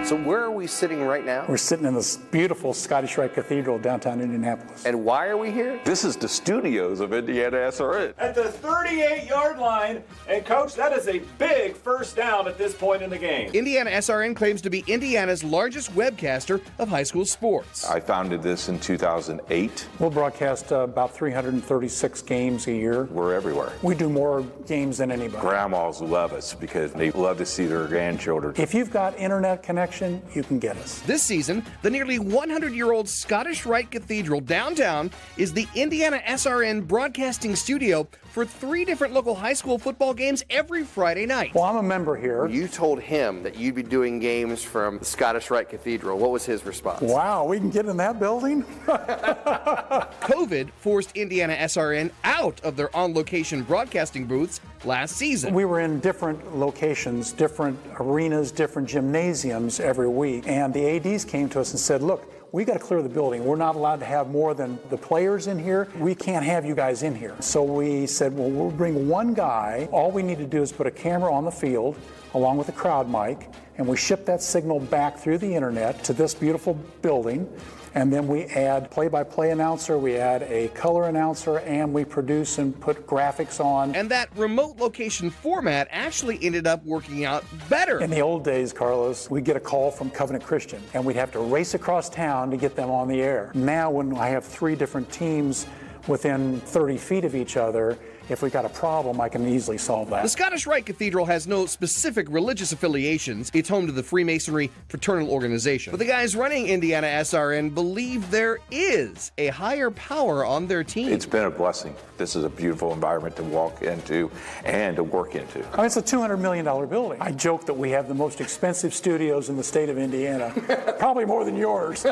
So where are we sitting right now? We're sitting in this beautiful Scottish Rite Cathedral downtown Indianapolis. And why are we here? This is the studios of IndianaSRN. At the 38-yard line, and coach, that is a big first down at this point in the game. IndianaSRN claims to be Indiana's largest webcaster of high school sports. I founded this in 2008. We'll broadcast about 336 games a year. We're everywhere. We do more games than anybody. Grandmas love us because they love to see their grandchildren. If you've got internet connection, you can get us. This season, the nearly 100-year-old Scottish Rite Cathedral downtown is the IndianaSRN broadcasting studio for 3 different local high school football games every Friday night. Well, I'm a member here. You told him that you'd be doing games from the Scottish Rite Cathedral. What was his response? Wow, we can get in that building? COVID forced IndianaSRN out of their on-location broadcasting booths last season. We were in different locations, different arenas, different gymnasiums every week, and the ADs came to us and said, look, we got to clear the building. We're not allowed to have more than the players in here. We can't have you guys in here. So we said, well, we'll bring one guy. All we need to do is put a camera on the field along with a crowd mic, and we ship that signal back through the internet to this beautiful building. And then we add play-by-play announcer, we add a color announcer, and we produce and put graphics on. And that remote location format actually ended up working out better. In the old days, Carlos, we'd get a call from Covenant Christian, and we'd have to race across town to get them on the air. Now, when I have 3 different teams within 30 feet of each other, if we got a problem, I can easily solve that. The Scottish Rite Cathedral has no specific religious affiliations. It's home to the Freemasonry fraternal organization. But the guys running IndianaSRN believe there is a higher power on their team. It's been a blessing. This is a beautiful environment to walk into and to work into. I mean, it's a $200 million building. I joke that we have the most expensive studios in the state of Indiana, probably more than yours.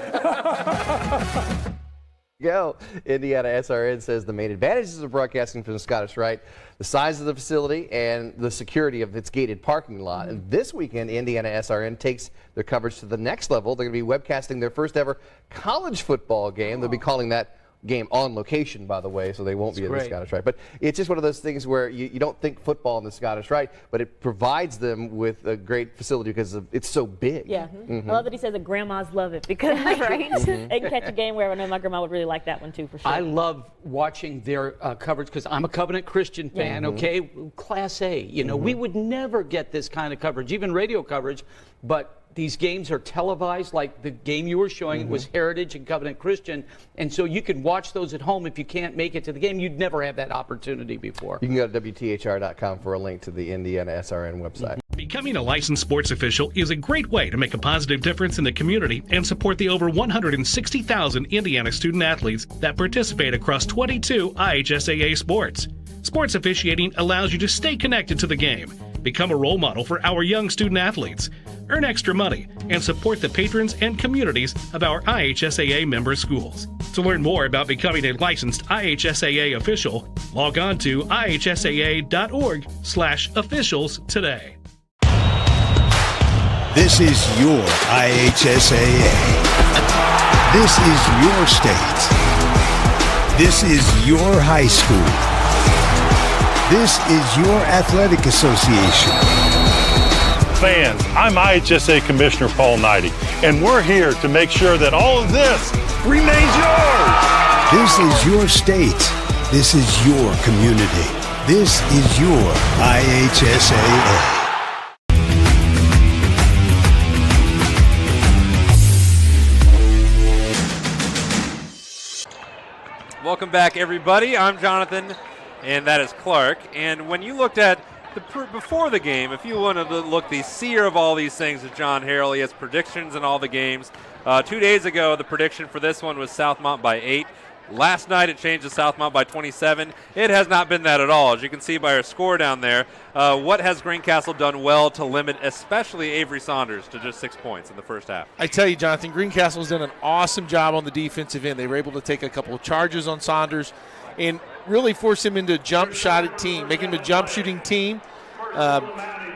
Go. IndianaSRN says the main advantages of broadcasting from the Scottish Rite, the size of the facility and the security of its gated parking lot. And this weekend, IndianaSRN takes their coverage to the next level. They're going to be webcasting their first ever college football game. They'll be calling that game on location, by the way, so they won't be in the Scottish Rite. But it's just one of those things where you don't think football in the Scottish Rite, but it provides them with a great facility because it's so big. Yeah. I love that he says that grandmas love it because they can catch a game where I know my grandma would really like that one too, for sure. I love watching their coverage because I'm a Covenant Christian fan, okay? Class A. You know, we would never get this kind of coverage, even radio coverage, but these games are televised, like the game you were showing was Heritage and Covenant Christian, and so you can watch those at home if you can't make it to the game. You'd never have that opportunity before. You can go to WTHR.com for a link to the IndianaSRN website. Becoming a licensed sports official is a great way to make a positive difference in the community and support the over 160,000 Indiana student athletes that participate across 22 IHSAA sports. Sports officiating allows you to stay connected to the game, become a role model for our young student athletes, earn extra money, and support the patrons and communities of our IHSAA member schools. To learn more about becoming a licensed IHSAA official, log on to ihsaa.org/officials today. This is your IHSAA. This is your state. This is your high school. This is your athletic association. Fans, I'm IHSA Commissioner Paul Knighty, and we're here to make sure that all of this remains yours. This is your state. This is your community. This is your IHSAA. Welcome back, everybody. I'm Jonathan, and that is Clark. And when you looked at before the game, if you wanted to look the seer of all these things is John Harrell. He has predictions in all the games. 2 days ago, the prediction for this one was Southmont by 8. Last night, it changed to Southmont by 27. It has not been that at all, as you can see by our score down there. What has Greencastle done well to limit, especially Avery Saunders, to just 6 points in the first half? I tell you, Jonathan, Greencastle's done an awesome job on the defensive end. They were able to take a couple of charges on Saunders and really force him into a jump shot team, make him a jump shooting team.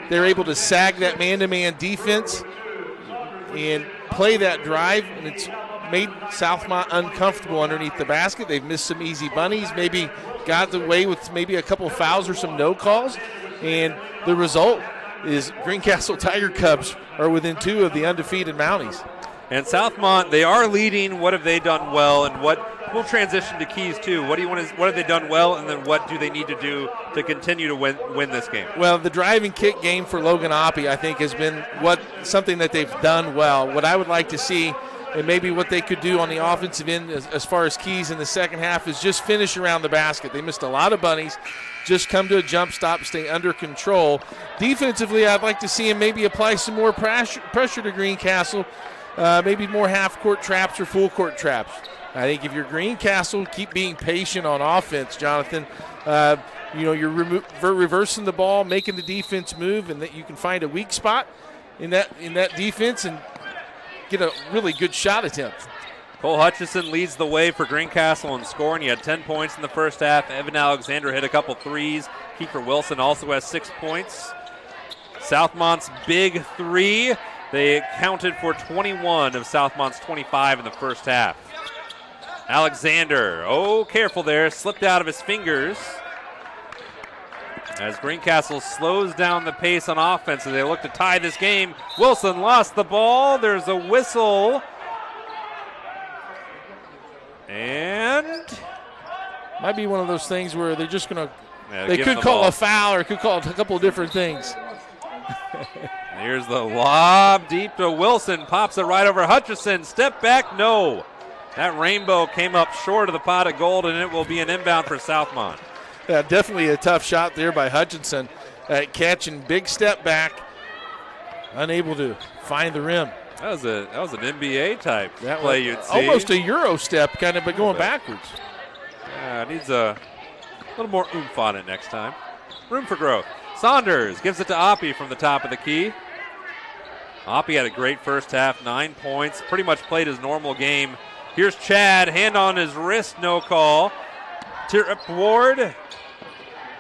They're able to sag that man-to-man defense and play that drive, and it's made Southmont uncomfortable underneath the basket. They've missed some easy bunnies, maybe got away with maybe a couple of fouls or some no calls, and the result is Greencastle Tiger Cubs are within 2 of the undefeated Mounties. And Southmont, they are leading. What have they done well, and what we'll transition to Keys too. What have they done well, and then what do they need to do to continue to win this game? Well, the drive and kick game for Logan Oppie, I think, has been something that they've done well. What I would like to see, and maybe what they could do on the offensive end as far as Keys in the second half, is just finish around the basket. They missed a lot of bunnies. Just come to a jump stop, stay under control. Defensively, I'd like to see him maybe apply some more pressure to Greencastle. Maybe more half-court traps or full-court traps. I think if you're Greencastle, keep being patient on offense, Jonathan. You're reversing the ball, making the defense move, and that you can find a weak spot in that defense and get a really good shot attempt. Cole Hutchison leads the way for Greencastle in scoring. He had 10 points in the first half. Evan Alexander hit a couple threes. Kiefer Wilson also has 6 points. Southmont's big 3. They accounted for 21 of Southmont's 25 in the first half. Alexander, careful there, slipped out of his fingers. as Greencastle slows down the pace on offense as they look to tie this game. Wilson lost the ball. There's a whistle. And might be one of those things where they're just going to, they could call a foul or could call a couple of different things. Here's the lob deep to Wilson. Pops it right over Hutchison. Step back, no. That rainbow came up short of the pot of gold, and it will be an inbound for Southmont. Yeah, definitely a tough shot there by Hutchinson. Catching big step back, unable to find the rim. That was an NBA type play you'd see. Almost a Euro step, kind of, but going backwards. Needs a little more oomph on it next time. Room for growth. Saunders gives it to Oppie from the top of the key. Oppie had a great first half, 9 points, pretty much played his normal game. Here's Chad, hand on his wrist, no call. Trip Ward.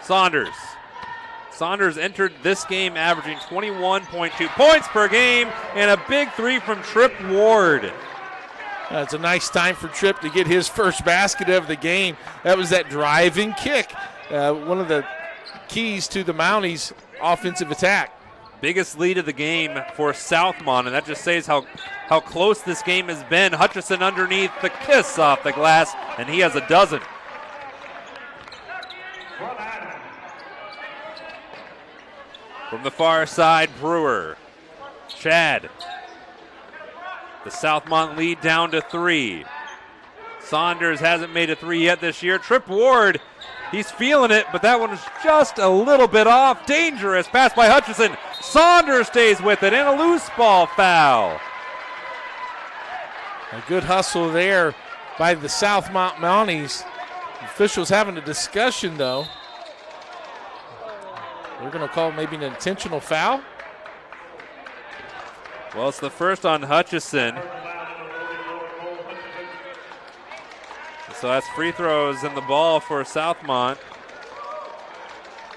Saunders entered this game averaging 21.2 points per game and a big three from Trip Ward. It's a nice time for Trip to get his first basket of the game. That was that driving kick, one of the keys to the Mounties' offensive attack. Biggest lead of the game for Southmont, and that just says how close this game has been. Hutchison underneath, the kiss off the glass, and he has a dozen. From the far side, Brewer. Chad. The Southmont lead down to 3. Saunders hasn't made a 3 yet this year. Trip Ward, he's feeling it, but that one is just a little bit off. Dangerous pass by Hutchison. Saunders stays with it, and a loose ball foul. A good hustle there by the Southmont Mounties. Officials having a discussion, though. They're going to call maybe an intentional foul. Well, it's the first on Hutchison. So that's free throws and the ball for Southmont.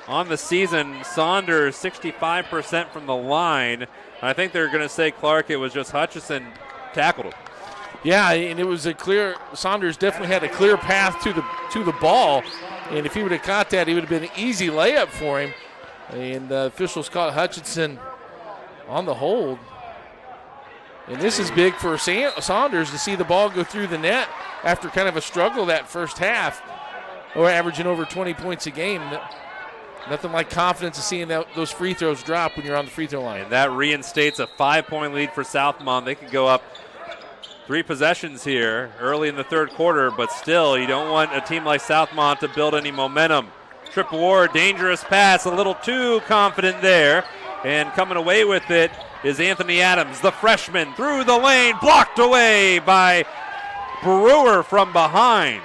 On the season, Saunders 65% from the line. I think they're going to say, Clark, it was just Hutchison tackled him. Yeah, and it was a clear, Saunders definitely had a clear path to the ball. And if he would have caught that, it would have been an easy layup for him. And the officials caught Hutchinson on the hold. And this is big for Saunders to see the ball go through the net after kind of a struggle that first half, or averaging over 20 points a game. Nothing like confidence of seeing those free throws drop when you're on the free throw line. And that reinstates a 5-point lead for Southmont. They could go up 3 possessions here early in the third quarter, but still, you don't want a team like Southmont to build any momentum. Trip Ward, dangerous pass, a little too confident there. And coming away with it is Anthony Adams, the freshman, through the lane, blocked away by Brewer from behind.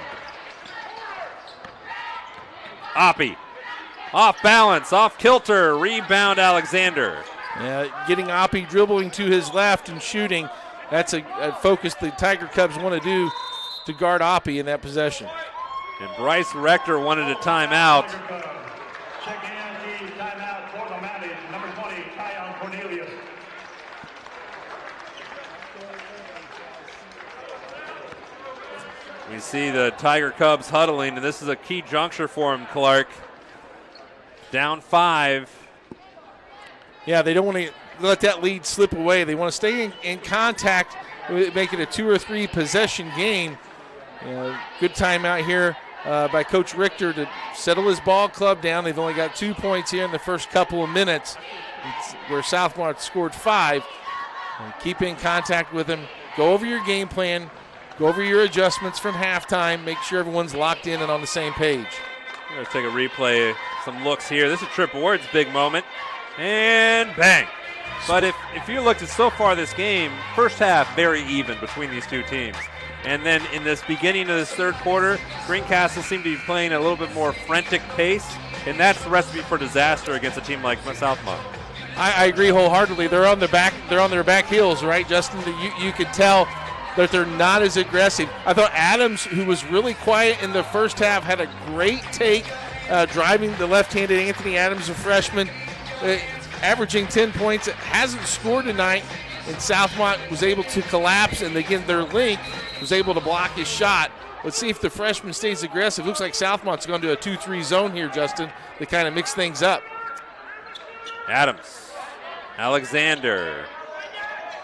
Oppie, off balance, off kilter, rebound Alexander. Yeah, getting Oppie dribbling to his left and shooting. That's a focus the Tiger Cubs want to do to guard Oppie in that possession. And Bryce Rector wanted a timeout. We see the Tiger Cubs huddling, and this is a key juncture for him, Clark. Down 5. Yeah, they don't want to let that lead slip away. They want to stay in contact, make it a 2 or 3 possession game. Good timeout here by Coach Richter to settle his ball club down. They've only got 2 points here in the first couple of minutes, where Southmont scored 5. Keep in contact with him. Go over your game plan. Go over your adjustments from halftime. Make sure everyone's locked in and on the same page. We're going to take a replay, some looks here. This is Trip Ward's big moment. And bang. But if you looked at so far this game, first half very even between these two teams. And then in this beginning of this third quarter, Greencastle seemed to be playing a little bit more frantic pace, and that's the recipe for disaster against a team like Southmont. I agree wholeheartedly. They're on their back heels, right, Justin? You could tell that they're not as aggressive. I thought Adams, who was really quiet in the first half, had a great take driving the left-handed Anthony Adams, a freshman, averaging 10 points. Hasn't scored tonight, and Southmont was able to collapse, and again, their link was able to block his shot. Let's see if the freshman stays aggressive. Looks like Southmont's going to a 2-3 zone here, Justin, to kind of mix things up. Adams, Alexander.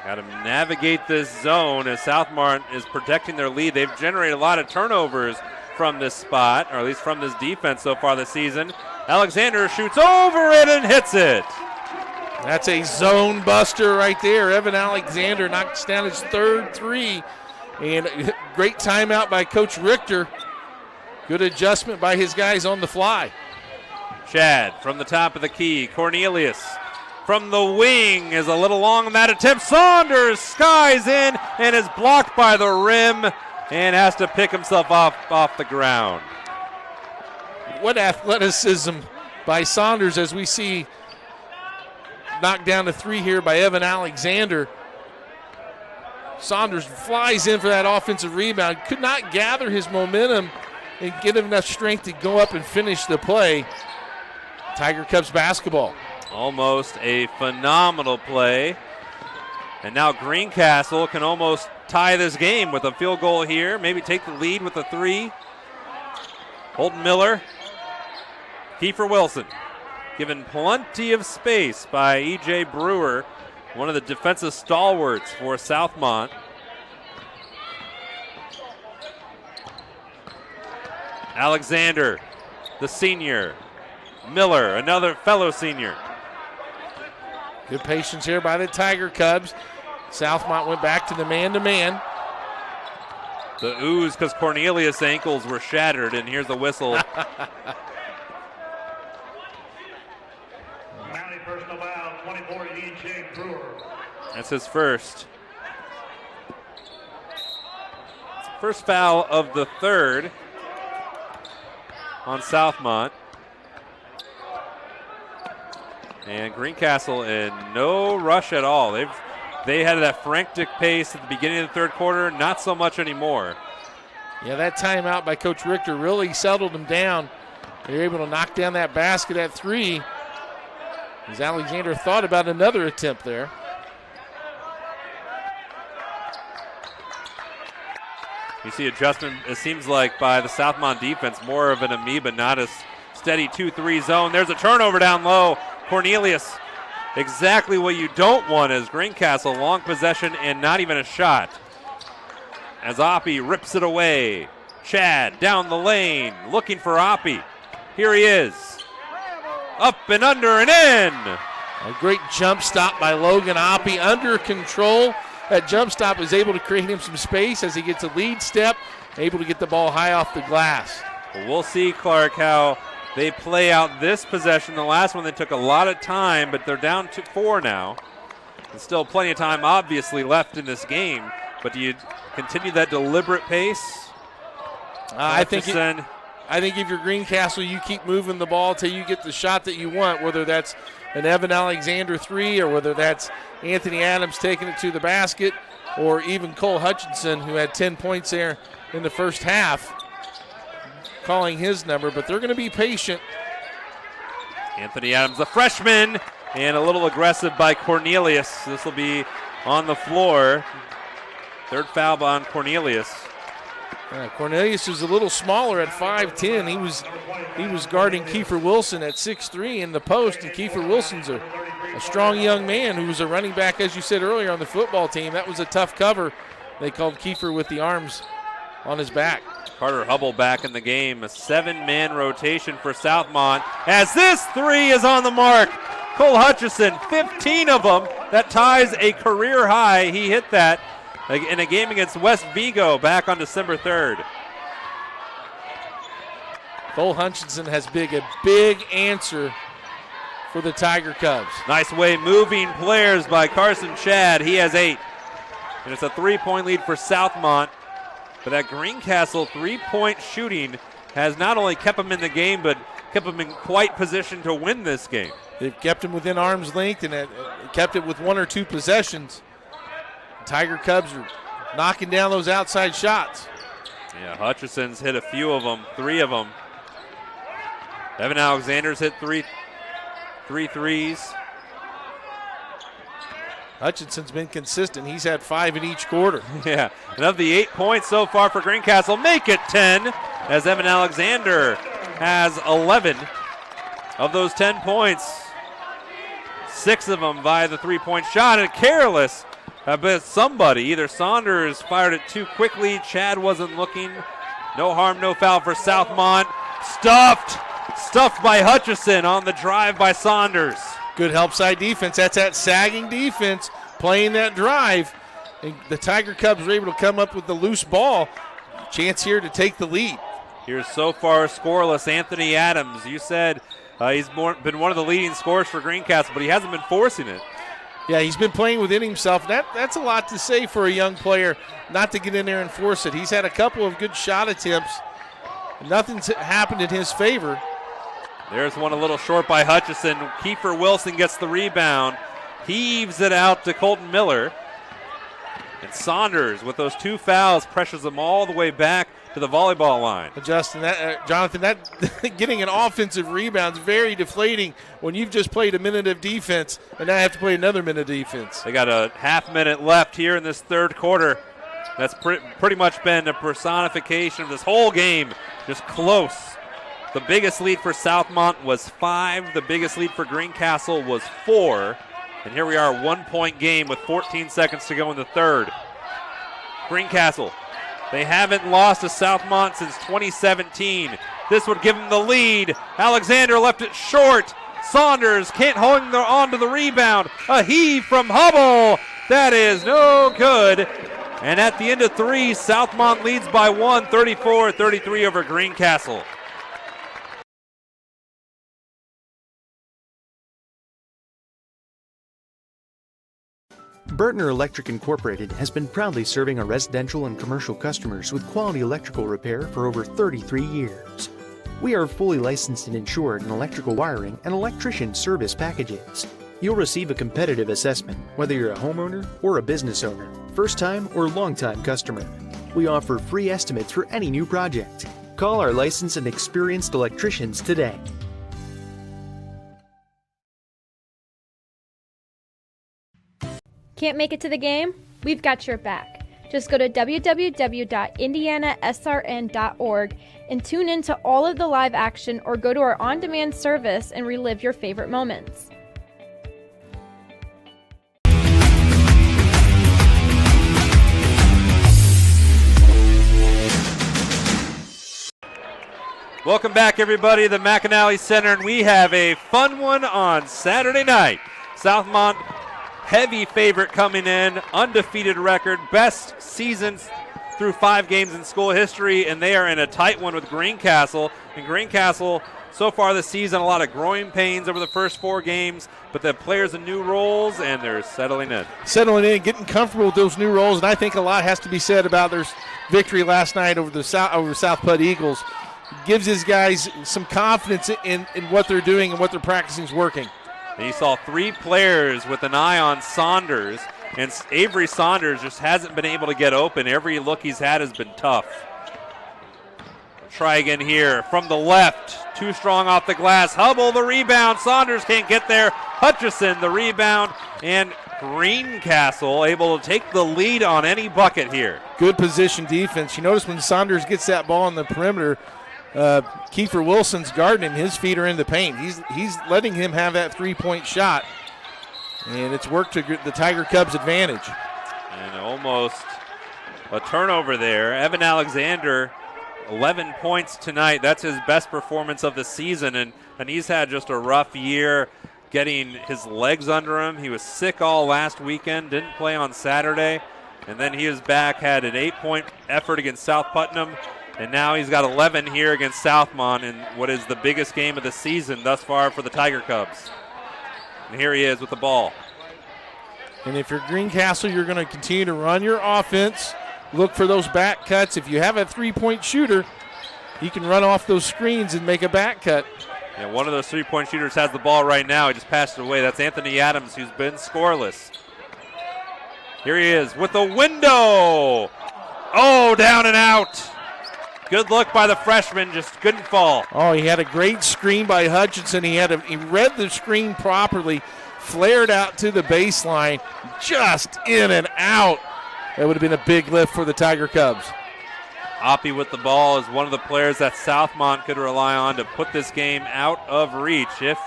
Got to navigate this zone as Southmont is protecting their lead. They've generated a lot of turnovers from this spot, or at least from this defense so far this season. Alexander shoots over it and hits it. That's a zone buster right there. Evan Alexander knocks down his third three. And great timeout by Coach Richter. Good adjustment by his guys on the fly. Chad from the top of the key. Cornelius from the wing is a little long on that attempt. Saunders skies in and is blocked by the rim and has to pick himself off the ground. What athleticism by Saunders as we see knocked down to three here by Evan Alexander. Saunders flies in for that offensive rebound. Could not gather his momentum and get him enough strength to go up and finish the play. Tiger Cubs basketball. Almost a phenomenal play. And now Greencastle can almost tie this game with a field goal here. Maybe take the lead with a three. Holton Miller. Kiefer Wilson. Given plenty of space by E.J. Brewer, one of the defensive stalwarts for Southmont. Alexander, the senior. Miller, another fellow senior. Good patience here by the Tiger Cubs. Southmont went back to the man-to-man. The ooze because Cornelius' ankles were shattered, and here's the whistle. Personal foul, 24, E.J. Brewer. That's his first. First foul of the third on Southmont. And Greencastle in no rush at all. They had that frantic pace at the beginning of the third quarter, not so much anymore. Yeah, that timeout by Coach Richter really settled them down. They were able to knock down that basket at three. As Alexander thought about another attempt there. You see adjustment, it seems like, by the Southmont defense, more of an amoeba, not a steady 2-3 zone. There's a turnover down low. Cornelius, exactly what you don't want as Greencastle, long possession and not even a shot. As Oppie rips it away. Chad down the lane, looking for Oppie. Here he is. Up and under and in. A great jump stop by Logan Oppie, under control. That jump stop is able to create him some space as he gets a lead step, able to get the ball high off the glass. Well, we'll see, Clark, how they play out this possession. The last one, they took a lot of time, but they're down to 4 now. There's still plenty of time, obviously, left in this game. But do you continue that deliberate pace? I think if you're Greencastle, you keep moving the ball till you get the shot that you want, whether that's an Evan Alexander three or whether that's Anthony Adams taking it to the basket or even Cole Hutchinson, who had 10 points there in the first half, calling his number. But they're going to be patient. Anthony Adams, the freshman, and a little aggressive by Cornelius. This will be on the floor. Third foul on Cornelius. Cornelius is a little smaller at 5'10". He was guarding Kiefer Wilson at 6'3" in the post, and Kiefer Wilson's a strong young man who was a running back, as you said earlier, on the football team. That was a tough cover. They called Kiefer with the arms on his back. Carter Hubble back in the game. A 7-man rotation for Southmont as this three is on the mark. Cole Hutchison, 15 of them. That ties a career high. He hit that in a game against West Vigo back on December 3rd. Cole Hutchinson has a big answer for the Tiger Cubs. Nice way moving players by Carson Chad. He has 8. And it's a 3-point lead for Southmont. But that Greencastle three-point shooting has not only kept them in the game, but kept them in quite position to win this game. They've kept them within arm's length and kept it with 1 or 2 possessions. Tiger Cubs are knocking down those outside shots. Yeah, Hutchison's hit a few of them, 3 of them. Evan Alexander's hit three threes. Hutchinson's been consistent. He's had 5 in each quarter. Yeah, and of the 8 points so far for Greencastle, make it 10, as Evan Alexander has 11 of those 10 points. 6 of them via the three-point shot, and careless. But somebody, either Saunders fired it too quickly, Chad wasn't looking. No harm, no foul for Southmont. Stuffed by Hutchison on the drive by Saunders. Good help side defense. That's that sagging defense playing that drive. And the Tiger Cubs were able to come up with the loose ball. Chance here to take the lead. Here's so far scoreless Anthony Adams. You said he's been one of the leading scorers for Greencastle, but he hasn't been forcing it. Yeah, he's been playing within himself. That's a lot to say for a young player not to get in there and force it. He's had a couple of good shot attempts. Nothing's happened in his favor. There's one a little short by Hutchison. Kiefer Wilson gets the rebound. Heaves it out to Colton Miller. And Saunders, with those 2 fouls, pressures them all the way back to the volleyball line. Justin, Jonathan, that getting an offensive rebound is very deflating when you've just played a minute of defense and now have to play another minute of defense. They got a half minute left here in this third quarter. That's pretty much been a personification of this whole game. Just close. The biggest lead for Southmont was 5. The biggest lead for Greencastle was 4. And here we are, 1-point game with 14 seconds to go in the third. Greencastle, they haven't lost to Southmont since 2017. This would give them the lead. Alexander left it short. Saunders can't hold on to the rebound. A heave from Hubble. That is no good. And at the end of 3, Southmont leads by 1, 34-33 over Greencastle. Bertner Electric Incorporated has been proudly serving our residential and commercial customers with quality electrical repair for over 33 years. We are fully licensed and insured in electrical wiring and electrician service packages. You'll receive a competitive assessment whether you're a homeowner or a business owner, first-time or long-time customer. We offer free estimates for any new project. Call our licensed and experienced electricians today. Can't make it to the game? We've got your back. Just go to www.IndianaSRN.org and tune in to all of the live action or go to our on-demand service and relive your favorite moments. Welcome back, everybody, to the McAnally Center, and we have a fun one on Saturday night. Southmont, heavy favorite coming in, undefeated record, best season through 5 games in school history, and they are in a tight one with Greencastle. And Greencastle, so far this season, a lot of growing pains over the first 4 games, but the players in new roles, and they're settling in. Getting comfortable with those new roles, and I think a lot has to be said about their victory last night over the South Putt Eagles. Gives his guys some confidence in what they're doing and what they're practicing is working. And you saw 3 players with an eye on Saunders, and Avery Saunders just hasn't been able to get open. Every look he's had has been tough. Try again here from the left. Too strong off the glass. Hubble the rebound. Saunders can't get there. Hutchison the rebound, and Greencastle able to take the lead on any bucket here. Good position defense. You notice when Saunders gets that ball on the perimeter, Kiefer Wilson's guarding him. His feet are in the paint. He's letting him have that three-point shot, and it's worked to the Tiger Cubs' advantage. And almost a turnover there. Evan Alexander, 11 points tonight. That's his best performance of the season, and he's had just a rough year getting his legs under him. He was sick all last weekend, didn't play on Saturday, and then he was back, had an 8-point effort against South Putnam. And now he's got 11 here against Southmont in what is the biggest game of the season thus far for the Tiger Cubs. And here he is with the ball. And if you're Greencastle, you're going to continue to run your offense, look for those back cuts. If you have a three-point shooter, he can run off those screens and make a back cut. Yeah, one of those three-point shooters has the ball right now. He just passed it away. That's Anthony Adams, who's been scoreless. Here he is with the window. Oh, down and out. Good look by the freshman, just couldn't fall. Oh, he had a great screen by Hutchinson. He read the screen properly, flared out to the baseline, just in and out. That would have been a big lift for the Tiger Cubs. Oppie with the ball is one of the players that Southmont could rely on to put this game out of reach if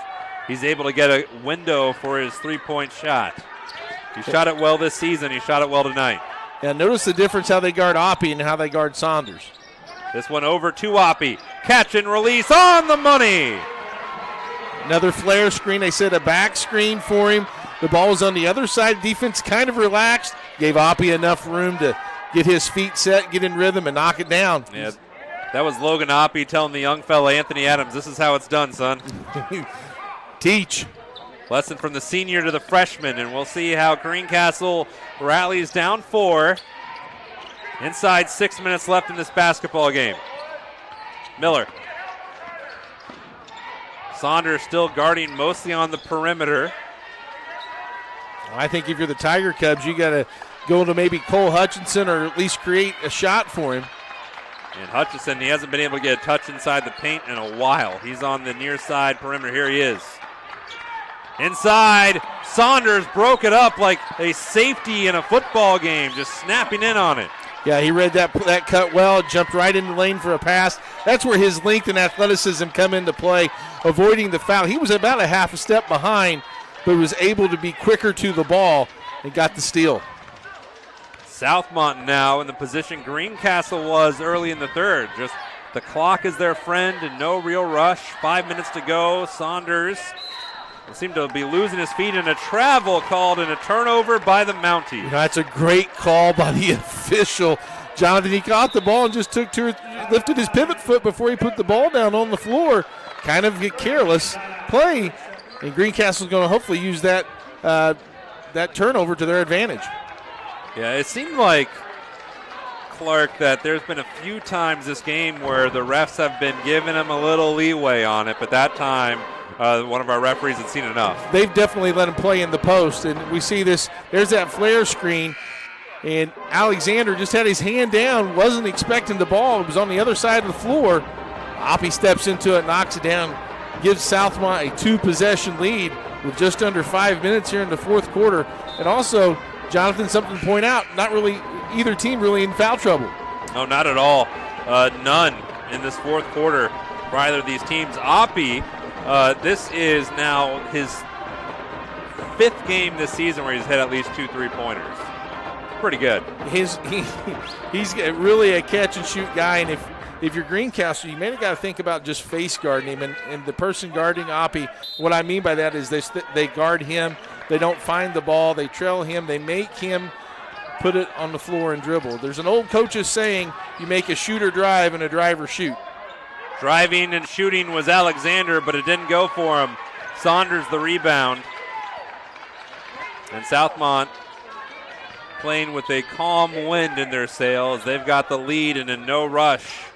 he's able to get a window for his three-point shot. He shot it well this season. He shot it well tonight. Yeah, notice the difference how they guard Oppie and how they guard Saunders. This one over to Oppie. Catch and release on the money. Another flare screen. They set a back screen for him. The ball was on the other side. Defense kind of relaxed. Gave Oppie enough room to get his feet set, get in rhythm, and knock it down. Yeah, that was Logan Oppie telling the young fella, Anthony Adams, this is how it's done, son. Teach. Lesson from the senior to the freshman, and we'll see how Greencastle rallies down 4. Inside 6 minutes left in this basketball game. Miller. Saunders still guarding mostly on the perimeter. I think if you're the Tiger Cubs, you got to go to maybe Cole Hutchinson or at least create a shot for him. And Hutchinson, he hasn't been able to get a touch inside the paint in a while. He's on the near side perimeter. Here he is. Inside, Saunders broke it up like a safety in a football game, just snapping in on it. Yeah, he read that cut well, jumped right in the lane for a pass. That's where his length and athleticism come into play, avoiding the foul. He was about a half a step behind, but was able to be quicker to the ball and got the steal. Southmont now in the position Greencastle was early in the third. Just the clock is their friend and no real rush. 5 minutes to go. Saunders seemed to be losing his feet in a travel called and a turnover by the Mounties. That's a great call by the official. Jonathan, he caught the ball and just lifted his pivot foot before he put the ball down on the floor. Kind of a careless play. And Greencastle's going to hopefully use that turnover to their advantage. Yeah, it seemed like, Clark, that there's been a few times this game where the refs have been giving him a little leeway on it, but that time one of our referees had seen enough. They've definitely let him play in the post, and we see this. There's that flare screen, and Alexander just had his hand down, wasn't expecting the ball. It was on the other side of the floor. Oppie steps into it, knocks it down, gives Southmont a 2-possession lead with just under 5 minutes here in the fourth quarter. And also, Jonathan, something to point out, not really either team really in foul trouble. No, not at all. None in this fourth quarter for either of these teams. Oppie, this is now his 5th game this season where he's hit at least 2 3-pointers. Pretty good. He's really a catch-and-shoot guy, and if you're Greencastle, you may have got to think about just face guarding him. And the person guarding Oppie, what I mean by that is they guard him. They don't find the ball. They trail him. They make him put it on the floor and dribble. There's an old coach's saying, you make a shooter drive and a driver shoot. Driving and shooting was Alexander, but it didn't go for him. Saunders the rebound. And Southmont playing with a calm wind in their sails. They've got the lead and a no rush.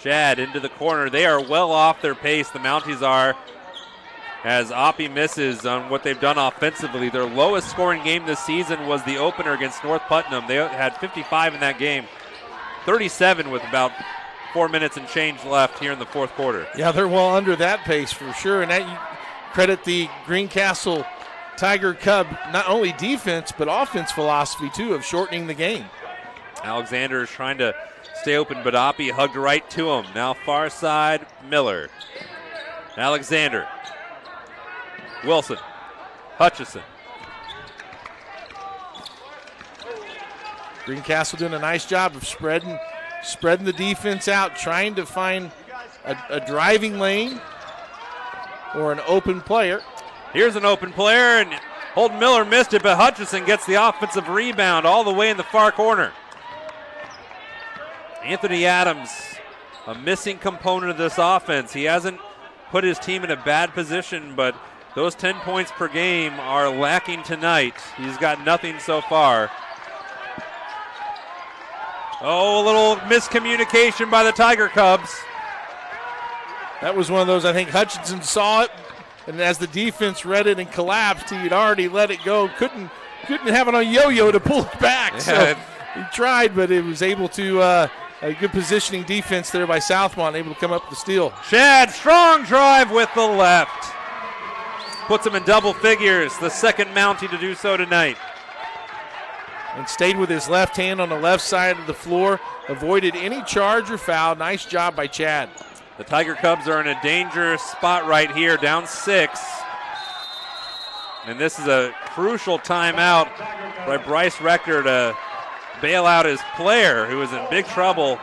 Chad into the corner. They are well off their pace, the Mounties are, as Oppie misses on what they've done offensively. Their lowest scoring game this season was the opener against North Putnam. They had 55 in that game, 37 with about 4 minutes and change left here in the fourth quarter. Yeah, they're well under that pace for sure, and that you credit the Greencastle Tiger Cub, not only defense but offense philosophy too, of shortening the game. Alexander is trying to stay open, but Oppie hugged right to him. Now far side, Miller. Alexander. Wilson. Hutchison. Greencastle doing a nice job of spreading the defense out, trying to find a driving lane or an open player. Here's an open player, and Holden Miller missed it, but Hutchison gets the offensive rebound all the way in the far corner. Anthony Adams, a missing component of this offense. He hasn't put his team in a bad position, but those 10 points per game are lacking tonight. He's got nothing so far. Oh, a little miscommunication by the Tiger Cubs. That was one of those, I think Hutchinson saw it, and as the defense read it and collapsed, he had already let it go. Couldn't have it on yo-yo to pull it back. Yeah. So he tried, but it was able to, a good positioning defense there by Southmont, able to come up with the steal. Shad, strong drive with the left. puts him in double figures, the second Mountie to do so tonight. And stayed with his left hand on the left side of the floor, avoided any charge or foul. Nice job by Chad. The Tiger Cubs are in a dangerous spot right here, down 6. And this is a crucial timeout by Bryce Rector to bail out his player, who is in big trouble.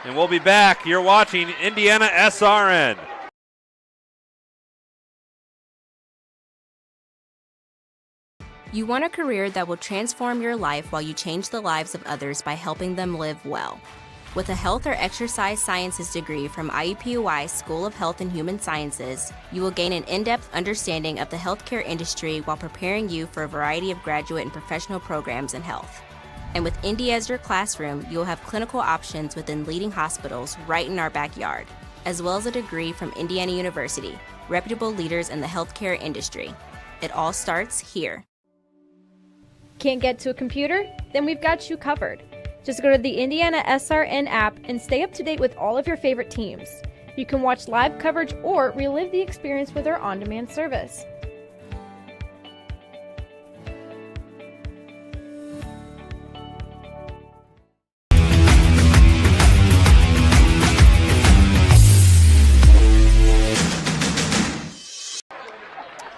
And we'll be back. You're watching IndianaSRN. You want a career that will transform your life while you change the lives of others by helping them live well. With a health or exercise sciences degree from IUPUI School of Health and Human Sciences, you will gain an in-depth understanding of the healthcare industry while preparing you for a variety of graduate and professional programs in health. And with Indy as your classroom, you will have clinical options within leading hospitals right in our backyard, as well as a degree from Indiana University, reputable leaders in the healthcare industry. It all starts here. Can't get to a computer? Then we've got you covered. Just go to the IndianaSRN app and stay up to date with all of your favorite teams. You can watch live coverage or relive the experience with our on-demand service.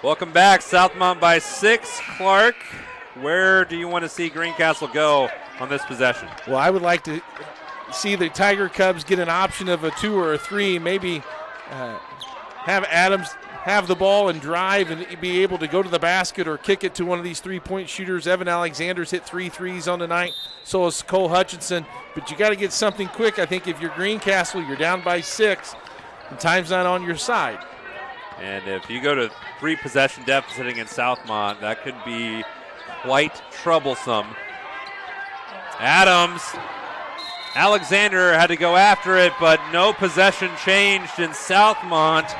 Welcome back. Southmont by 6. Clark, where do you want to see Greencastle go on this possession? Well, I would like to see the Tiger Cubs get an option of a 2 or a 3, maybe have Adams have the ball and drive and be able to go to the basket or kick it to one of these three-point shooters. Evan Alexander's hit 3 threes on the night, so is Cole Hutchinson. But you got to get something quick. I think if you're Greencastle, you're down by 6, and time's not on your side. And if you go to 3 possession deficit against Southmont, that could be quite troublesome. Adams, Alexander had to go after it, but no possession changed in Southmont.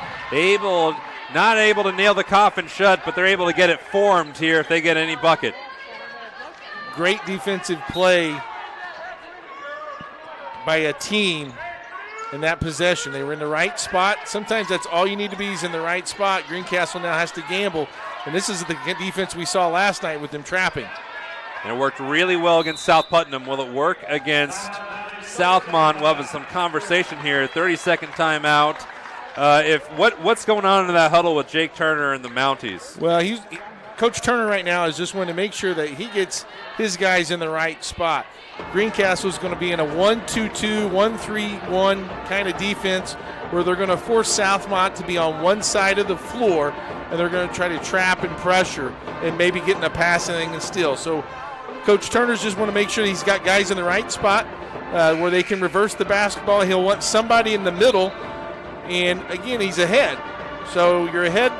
Not able to nail the coffin shut, but they're able to get it formed here if they get any bucket. Great defensive play by a team in that possession. They were in the right spot. Sometimes that's all you need to be is in the right spot. Greencastle now has to gamble, and this is the defense we saw last night with them trapping. And it worked really well against South Putnam. Will it work against Southmont? We'll have some conversation here. 30-second timeout. What's going on in that huddle with Jake Turner and the Mounties? Well, Coach Turner right now is just wanting to make sure that he gets his guys in the right spot. Greencastle is going to be in a 1-2-2, 1-3-1 kind of defense where they're going to force Southmont to be on one side of the floor, and they're going to try to trap and pressure and maybe get in a passing and steal. So Coach Turner's just want to make sure he's got guys in the right spot where they can reverse the basketball. He'll want somebody in the middle, and again, he's ahead. So you're ahead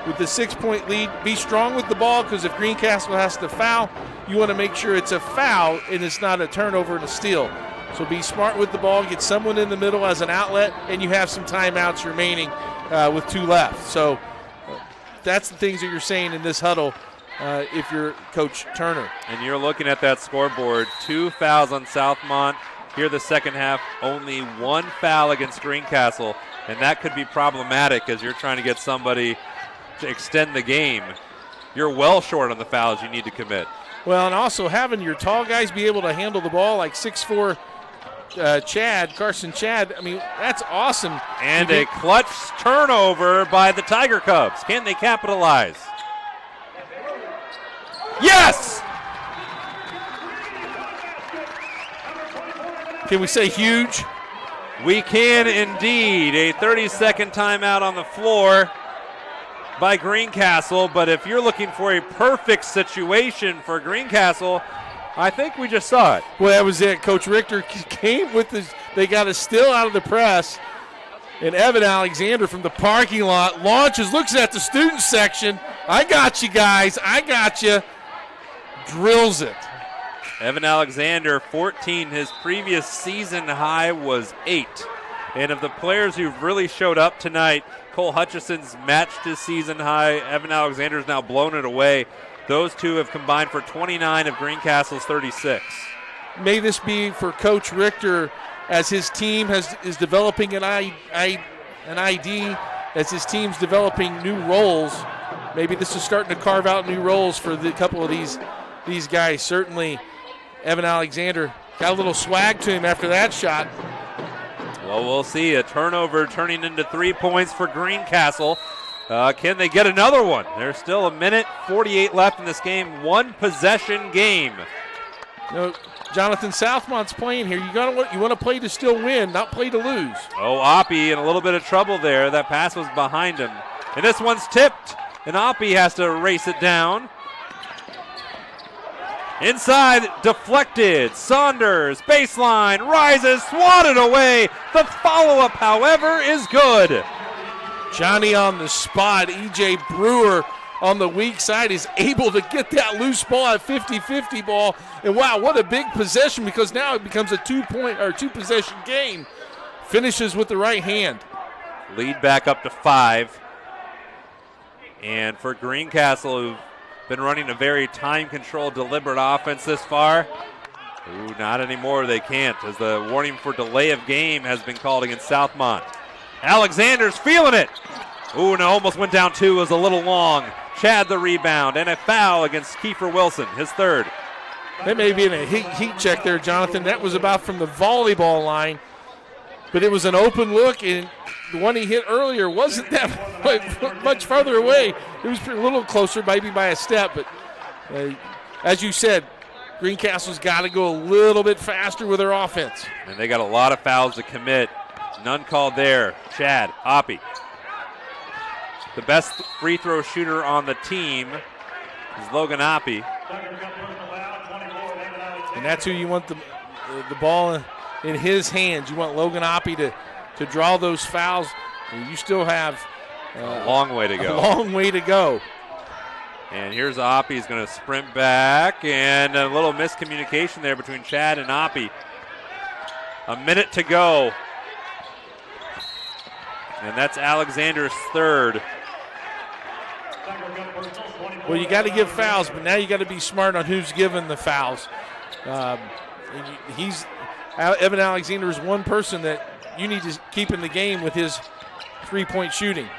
with the 6-point lead. Be strong with the ball, because if Greencastle has to foul, you want to make sure it's a foul and it's not a turnover and a steal. So be smart with the ball, get someone in the middle as an outlet, and you have some timeouts remaining with 2 left. So that's the things that you're saying in this huddle if you're Coach Turner. And you're looking at that scoreboard. 2 fouls on Southmont. Here the second half, only 1 foul against Greencastle, and that could be problematic as you're trying to get somebody to extend the game. You're well short on the fouls you need to commit. Well, and also having your tall guys be able to handle the ball like 6'4", Carson Chad, I mean, that's awesome. And a clutch turnover by the Tiger Cubs. Can they capitalize? Yes! Can we say huge? We can indeed. A 30-second timeout on the floor by Greencastle, but if you're looking for a perfect situation for Greencastle, I think we just saw it. Well, that was it. Coach Richter came with they got a steal out of the press, and Evan Alexander from the parking lot launches, looks at the student section. I got you guys. I got you. Drills it. Evan Alexander, 14. His previous season high was 8. And of the players who've really showed up tonight, Cole Hutchinson's matched his season high. Evan Alexander's now blown it away. Those two have combined for 29 of Greencastle's 36. May this be for Coach Richter as his team is developing an ID, as his team's developing new roles. maybe this is starting to carve out new roles for the couple of these guys. Certainly, Evan Alexander got a little swag to him after that shot. Well, we'll see. A turnover turning into 3 points for Greencastle. Can they get another one? There's still 1:48 left in this game. One possession game. Jonathan, Southmont's playing here. You want to play to still win, not play to lose. Oh, Oppie in a little bit of trouble there. That pass was behind him. And this one's tipped, and Oppie has to race it down. Inside, deflected. Saunders, baseline, rises, swatted away. The follow-up, however, is good. Johnny on the spot. E.J. Brewer on the weak side is able to get that loose ball at 50-50 ball. And wow, what a big possession, because now it becomes a 2-possession game. Finishes with the right hand. Lead back up to 5. And for Greencastle, who've been running a very time-controlled, deliberate offense this far, not anymore. They can't, as the warning for delay of game has been called against Southmont. Alexander's feeling it. No, almost went down 2. It was a little long. Chad the rebound, and a foul against Kiefer Wilson, his third. That may be in a heat check there, Jonathan. That was about from the volleyball line, but it was an open look, and the one he hit earlier wasn't that much farther away. It was a little closer, maybe by a step, but as you said, Greencastle's got to go a little bit faster with their offense. And they got a lot of fouls to commit. None called there. Chad Oppie, the best free throw shooter on the team, is Logan Oppie. And that's who you want the ball in his hands. You want Logan Oppie to draw those fouls. And you still have a long way to go. A long way to go. And here's Oppie. He's going to sprint back, and a little miscommunication there between Chad and Oppie. A minute to go. And that's Alexander's third. Well, you got to give fouls, but now you got to be smart on who's giving the fouls. Evan Alexander is one person that you need to keep in the game with his three-point shooting.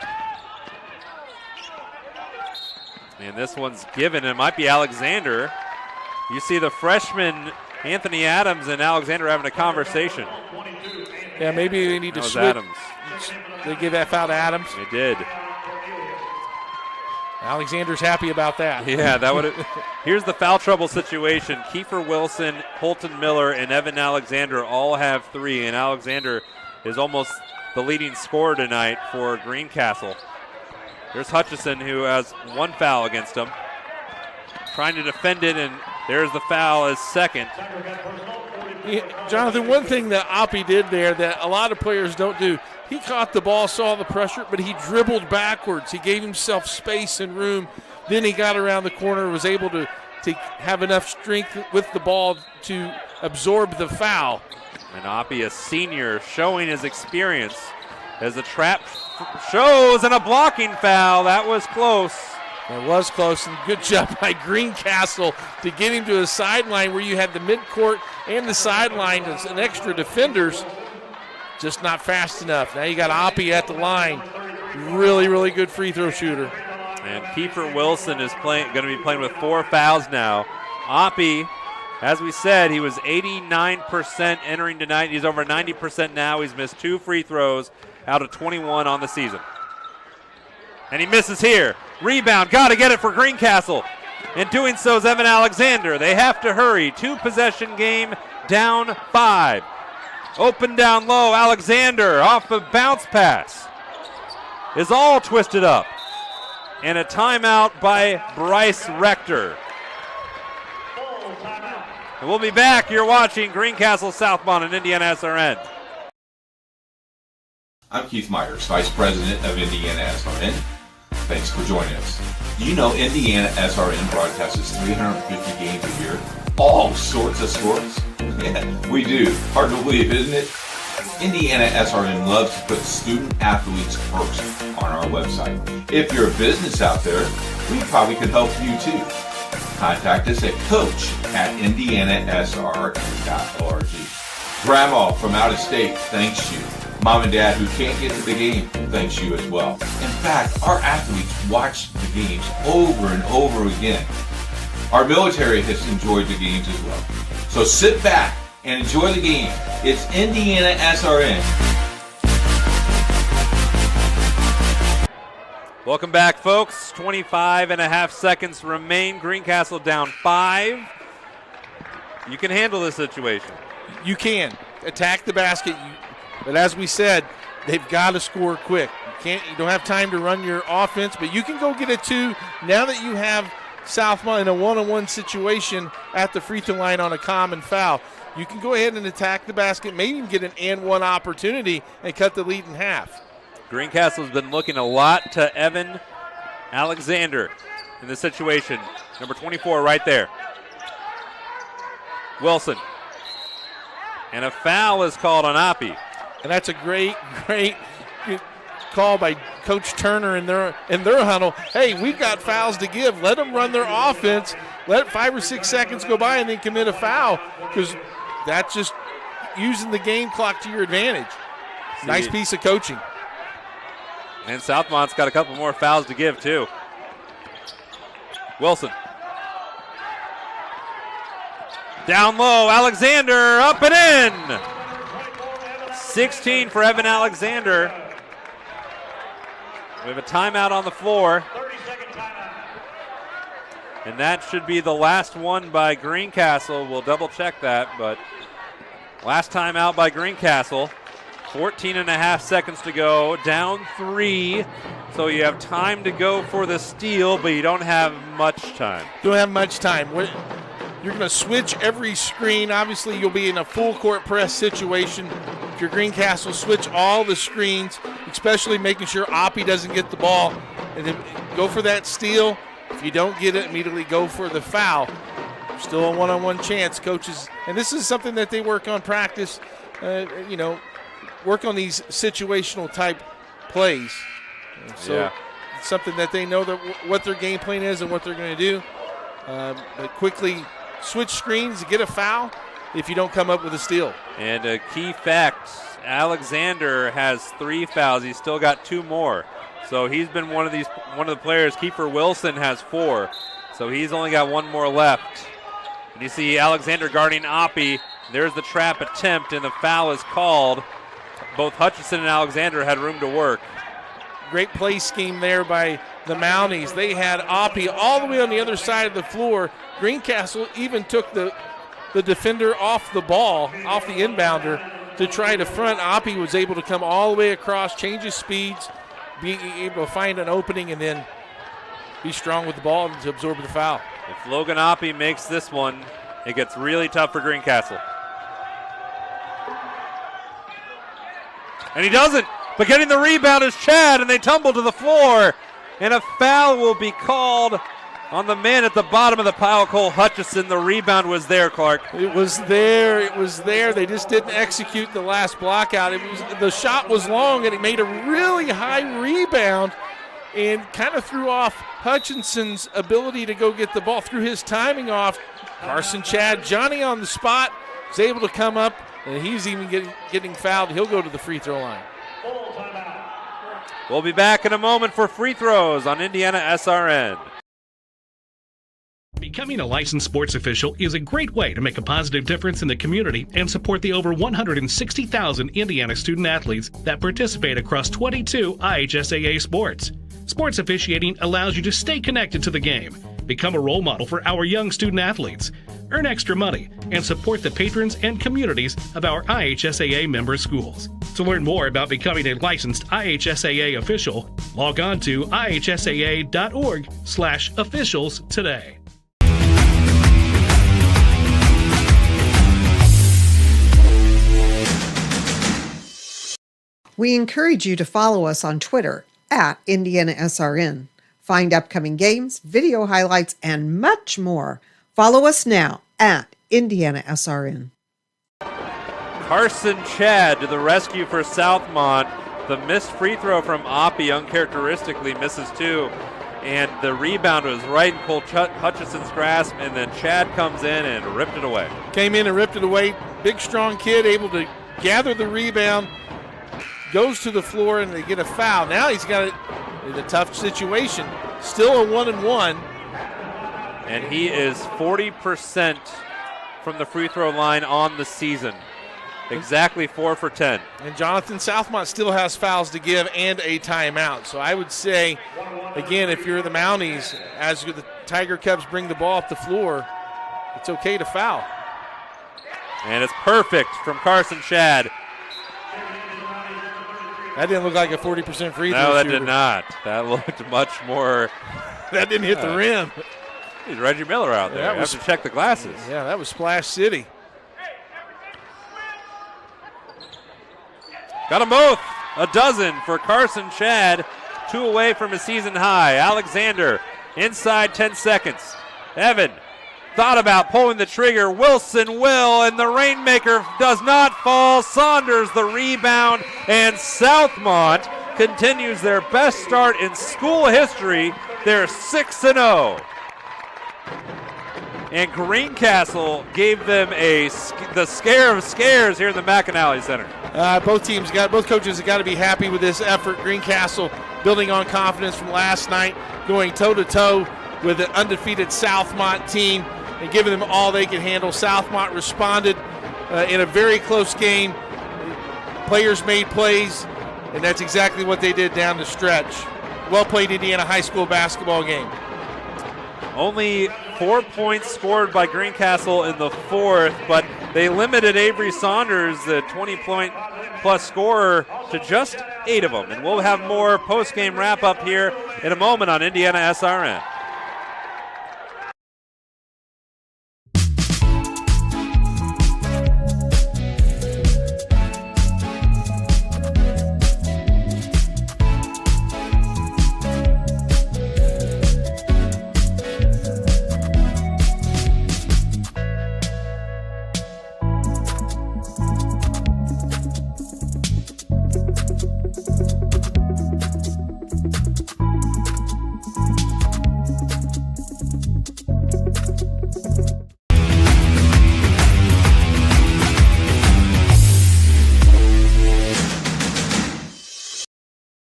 And this one's given. It might be Alexander. You see the freshman Anthony Adams and Alexander having a conversation. Yeah, maybe they need to switch. Adams. They give that foul to Adams. They did. Alexander's happy about that. Yeah, that would. Here's the foul trouble situation. Kiefer Wilson, Holton Miller, and Evan Alexander all have 3, and Alexander is almost the leading scorer tonight for Greencastle. There's Hutchison, who has 1 foul against him. Trying to defend it, and there's the foul, his second. Jonathan, one thing that Oppie did there that a lot of players don't do, he caught the ball, saw the pressure, but he dribbled backwards. He gave himself space and room. Then he got around the corner, was able to have enough strength with the ball to absorb the foul. And Oppie, a senior, showing his experience as the trap shows, and a blocking foul. That was close. It was close, and good job by Greencastle to get him to a sideline where you had the midcourt and the sideline as an extra defenders. Just not fast enough. Now you got Oppie at the line. Really, really good free throw shooter. And Kiefer Wilson is going to be playing with 4 fouls now. Oppie, as we said, he was 89% entering tonight. He's over 90% now. He's missed 2 free throws out of 21 on the season. And he misses here. Rebound, got to get it for Greencastle. In doing so is Evan Alexander. They have to hurry. 2-possession game, down 5. Open down low, Alexander off the bounce pass is all twisted up. And a timeout by Bryce Rector. And we'll be back. You're watching Greencastle Southmont and IndianaSRN. I'm Keith Myers, Vice President of IndianaSRN. Thanks for joining us. Do you know IndianaSRN broadcasts 350 games a year? All sorts of sports? Yeah, we do. Hard to believe, isn't it? IndianaSRN loves to put student athletes first on our website. If you're a business out there, we probably could help you too. Contact us at coach@indianasrn.org. Grandma from out of state thanks you. Mom and Dad who can't get to the game, thanks you as well. In fact, our athletes watch the games over and over again. Our military has enjoyed the games as well. So sit back and enjoy the game. It's IndianaSRN. Welcome back, folks. 25.5 seconds remain. Greencastle down 5. You can handle this situation. You can attack the basket, but as we said, they've got to score quick. You don't have time to run your offense, but you can go get a 2 now that you have Southmont in a one-on-one situation at the free throw line on a common foul. You can go ahead and attack the basket, maybe even get an and-one opportunity and cut the lead in half. Greencastle's been looking a lot to Evan Alexander in this situation. Number 24 right there. Wilson. And a foul is called on Oppie. And that's a great call by Coach Turner in their huddle. Hey, we've got fouls to give. Let them run their offense. Let 5 or 6 seconds go by and then commit a foul, because that's just using the game clock to your advantage. Nice piece of coaching. And Southmont's got a couple more fouls to give, too. Wilson. Down low, Alexander, up and in. 16 for Evan Alexander. We have a timeout on the floor. And that should be the last one by Greencastle. We'll double check that, but last timeout by Greencastle. 14.5 seconds to go, down 3. So you have time to go for the steal, but you don't have much time. Don't have much time. You're going to switch every screen. Obviously, you'll be in a full court press situation. If you're Greencastle, switch all the screens, especially making sure Oppie doesn't get the ball. And then go for that steal. If you don't get it, immediately go for the foul. Still a one-on-one chance, coaches. And this is something that they work on practice, work on these situational type plays. So it's something that they know that what their game plan is and what they're going to do. But quickly switch screens to get a foul if you don't come up with a steal. And a key fact, Alexander has 3 fouls. He's still got 2 more. So he's been one of the players. Kiefer Wilson has 4. So he's only got 1 more left. And you see Alexander guarding Oppie. There's the trap attempt, and the foul is called. Both Hutchinson and Alexander had room to work. Great play scheme there by the Mounties. They had Oppie all the way on the other side of the floor. Greencastle even took the defender off the ball, off the inbounder, to try to front. Oppie was able to come all the way across, change his speeds, be able to find an opening, and then be strong with the ball to absorb the foul. If Logan Oppie makes this one, it gets really tough for Greencastle. And he doesn't. But getting the rebound is Chad, and they tumble to the floor. And a foul will be called on the man at the bottom of the pile, Cole Hutchison. The rebound was there, Clark. It was there. It was there. They just didn't execute the last block out. The shot was long, and it made a really high rebound and kind of threw off Hutchinson's ability to go get the ball. Threw his timing off. Carson Chad, Johnny on the spot, was able to come up, and he's even getting fouled. He'll go to the free throw line. We'll be back in a moment for free throws on IndianaSRN. Becoming a licensed sports official is a great way to make a positive difference in the community and support the over 160,000 Indiana student athletes that participate across 22 IHSAA sports. Sports officiating allows you to stay connected to the game, become a role model for our young student athletes, earn extra money, and support the patrons and communities of our IHSAA member schools. To learn more about becoming a licensed IHSAA official, log on to ihsaa.org/officials today. We encourage you to follow us on Twitter @IndianaSRN. Find upcoming games, video highlights, and much more. Follow us now @IndianaSRN. Carson Chad to the rescue for Southmont. The missed free throw from Oppie uncharacteristically misses 2. And the rebound was right in Cole Hutchison's grasp, and then Chad comes in and ripped it away. Came in and ripped it away. Big, strong kid, able to gather the rebound, goes to the floor and they get a foul. Now he's got in a tough situation. Still a 1-and-1. And he is 40% from the free throw line on the season. Exactly 4 for 10. And Jonathan Southmont still has fouls to give and a timeout. So I would say, again, if you're the Mounties, as the Tiger Cubs bring the ball up the floor, it's okay to foul. And it's perfect from Carson Shad. That didn't look like a 40% free throw. No, that shooter. did not. That looked much more. That didn't hit the rim. He's Reggie Miller out there. You have to check the glasses. Yeah, that was Splash City. Got them both. A dozen for Carson Shad. 2 away from his season high. Alexander inside 10 seconds. Evan thought about pulling the trigger. Wilson will, and the Rainmaker does not fall. Saunders the rebound, and Southmont continues their best start in school history. They're 6-0. And Greencastle gave them the scare of scares here in the McAnally Center. Both coaches have got to be happy with this effort. Greencastle building on confidence from last night, going toe-to-toe with the undefeated Southmont team and giving them all they can handle. Southmont responded in a very close game. Players made plays, and that's exactly what they did down the stretch. Well-played Indiana high school basketball game. Only 4 points scored by Greencastle in the fourth, but they limited Avery Saunders, the 20-point-plus scorer, to just 8 of them. And we'll have more post-game wrap-up here in a moment on IndianaSRN.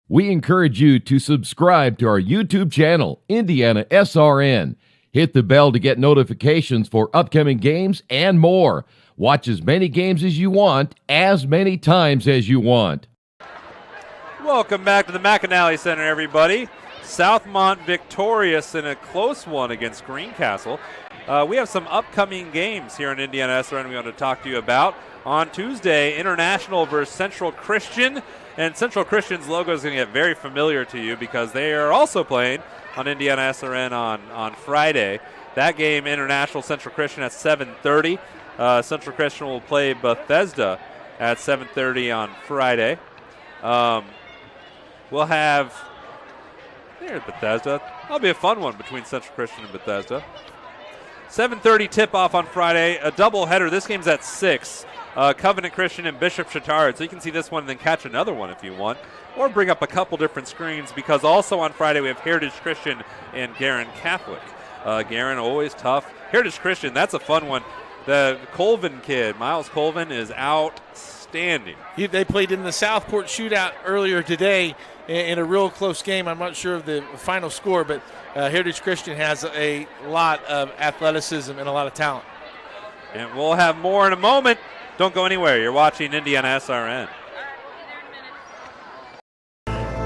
We encourage you to subscribe to our YouTube channel, IndianaSRN. Hit the bell to get notifications for upcoming games and more. Watch as many games as you want, as many times as you want. Welcome back to the McAnally Center, everybody. Southmont victorious in a close one against Greencastle. We have some upcoming games here in IndianaSRN we want to talk to you about. On Tuesday, International versus Central Christian. And Central Christian's logo is going to get very familiar to you because they are also playing on IndianaSRN on Friday. That game, International Central Christian at 7:30. Central Christian will play Bethesda at 7:30 on Friday. We'll have there's Bethesda. That'll be a fun one between Central Christian and Bethesda. 7:30 tip-off on Friday. A doubleheader. This game's at 6. Covenant Christian and Bishop Chatard. So you can see this one and then catch another one if you want. Or bring up a couple different screens because also on Friday we have Heritage Christian and Garin Catholic. Garin, always tough. Heritage Christian, that's a fun one. The Colvin kid, Miles Colvin, is outstanding. They played in the Southport shootout earlier today in a real close game. I'm not sure of the final score, but Heritage Christian has a lot of athleticism and a lot of talent. And we'll have more in a moment. Don't go anywhere. You're watching IndianaSRN.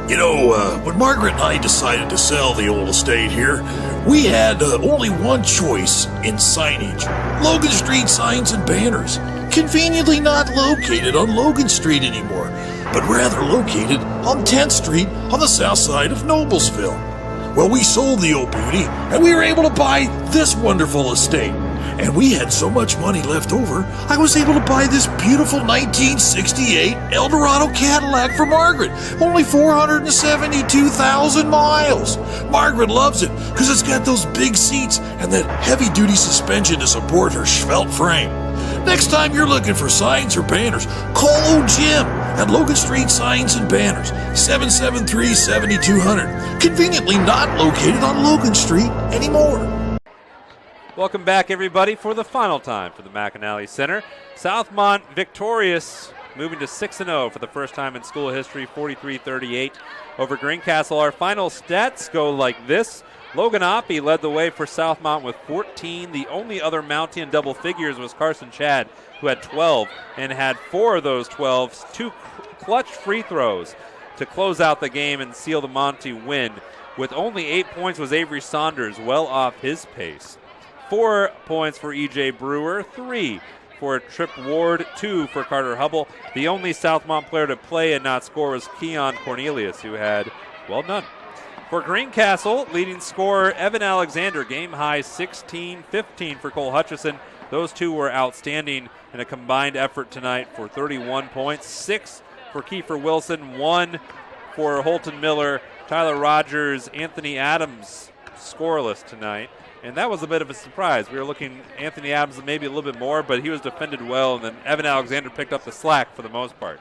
You know, when Margaret and I decided to sell the old estate here, we had only one choice in signage. Logan Street signs and banners. Conveniently not located on Logan Street anymore, but rather located on 10th Street on the south side of Noblesville. Well, we sold the old beauty, and we were able to buy this wonderful estate. And we had so much money left over, I was able to buy this beautiful 1968 Eldorado Cadillac for Margaret. Only 472,000 miles. Margaret loves it because it's got those big seats and that heavy-duty suspension to support her svelte frame. Next time you're looking for signs or banners, call old Jim at Logan Street Signs and Banners, 773-7200. Conveniently not located on Logan Street anymore. Welcome back, everybody, for the final time for the McAnally Center. Southmont victorious moving to 6-0 for the first time in school history, 43-38 over Greencastle. Our final stats go like this. Logan Oppie led the way for Southmont with 14. The only other Mountie in double figures was Carson Chad, who had 12 and had 4 of those 12, 2 clutch free throws to close out the game and seal the Monty win. With only 8 points was Avery Saunders, well off his pace. 4 points for E.J. Brewer, 3 for Tripp Ward, 2 for Carter Hubble. The only Southmont player to play and not score was Keon Cornelius, who had, well, none. For Greencastle, leading scorer Evan Alexander, game high 16-15 for Cole Hutchison. Those two were outstanding in a combined effort tonight for 31 points, 6 for Kiefer Wilson, 1 for Holton Miller. Tyler Rogers, Anthony Adams scoreless tonight, and that was a bit of a surprise. We were looking Anthony Adams maybe a little bit more, but he was defended well, and then Evan Alexander picked up the slack for the most part.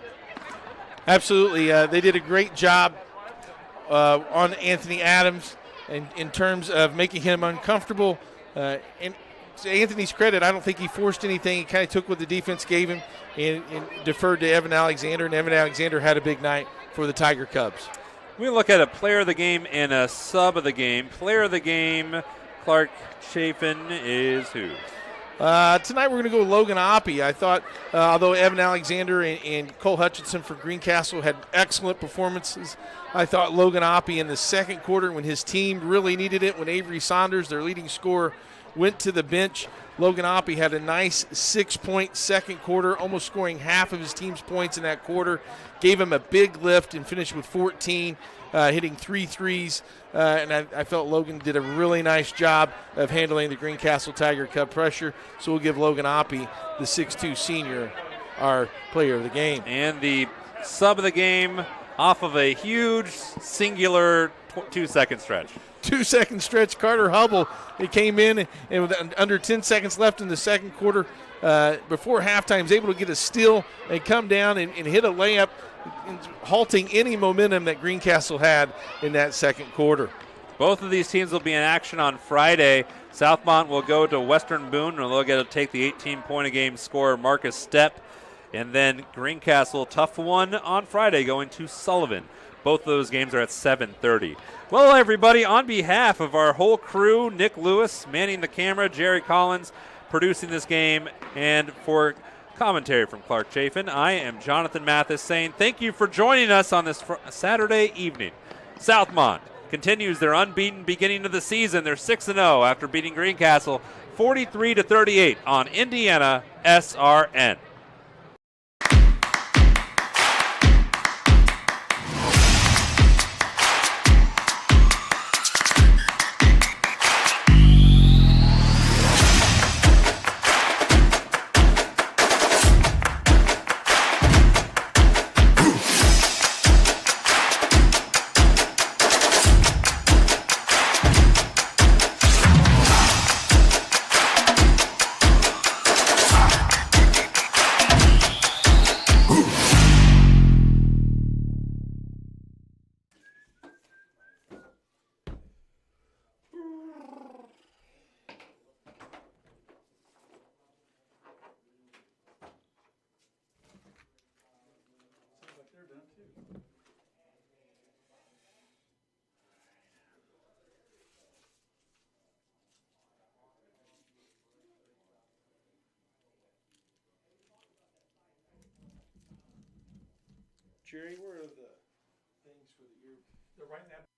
Absolutely. They did a great job on Anthony Adams in terms of making him uncomfortable. And to Anthony's credit, I don't think he forced anything. He kind of took what the defense gave him and deferred to Evan Alexander, and Evan Alexander had a big night for the Tiger Cubs. We look at a player of the game and a sub of the game. Player of the game, Clark Chafin, is who? Tonight we're going to go with Logan Oppie. I thought, although Evan Alexander and Cole Hutchinson for Greencastle had excellent performances, I thought Logan Oppie in the second quarter, when his team really needed it, when Avery Saunders, their leading scorer, went to the bench, Logan Oppie had a nice 6-point second quarter, almost scoring half of his team's points in that quarter. Gave him a big lift and finished with 14, hitting 3 threes. And I felt Logan did a really nice job of handling the Greencastle Tiger Cub pressure. So we'll give Logan Oppie, the 6'2 senior, our player of the game. And the sub of the game off of a huge singular 2-second stretch. 2-second stretch, Carter Hubble. He came in and with under 10 seconds left in the second quarter, before halftime, was able to get a steal and come down and hit a layup, halting any momentum that Greencastle had in that second quarter. Both of these teams will be in action on Friday. Southmont will go to Western Boone, and they'll get to take the 18-point-a-game scorer Marcus Stepp. And then Greencastle, tough one on Friday, going to Sullivan. Both of those games are at 7:30. Well, everybody, on behalf of our whole crew, Nick Lewis manning the camera, Jerry Collins producing this game, and for commentary from Clark Chafin, I am Jonathan Mathis saying thank you for joining us on this Saturday evening. Southmont continues their unbeaten beginning of the season. They're 6-0 after beating Greencastle 43-38 on IndianaSRN. Jerry, where are the things for the year? They're right in that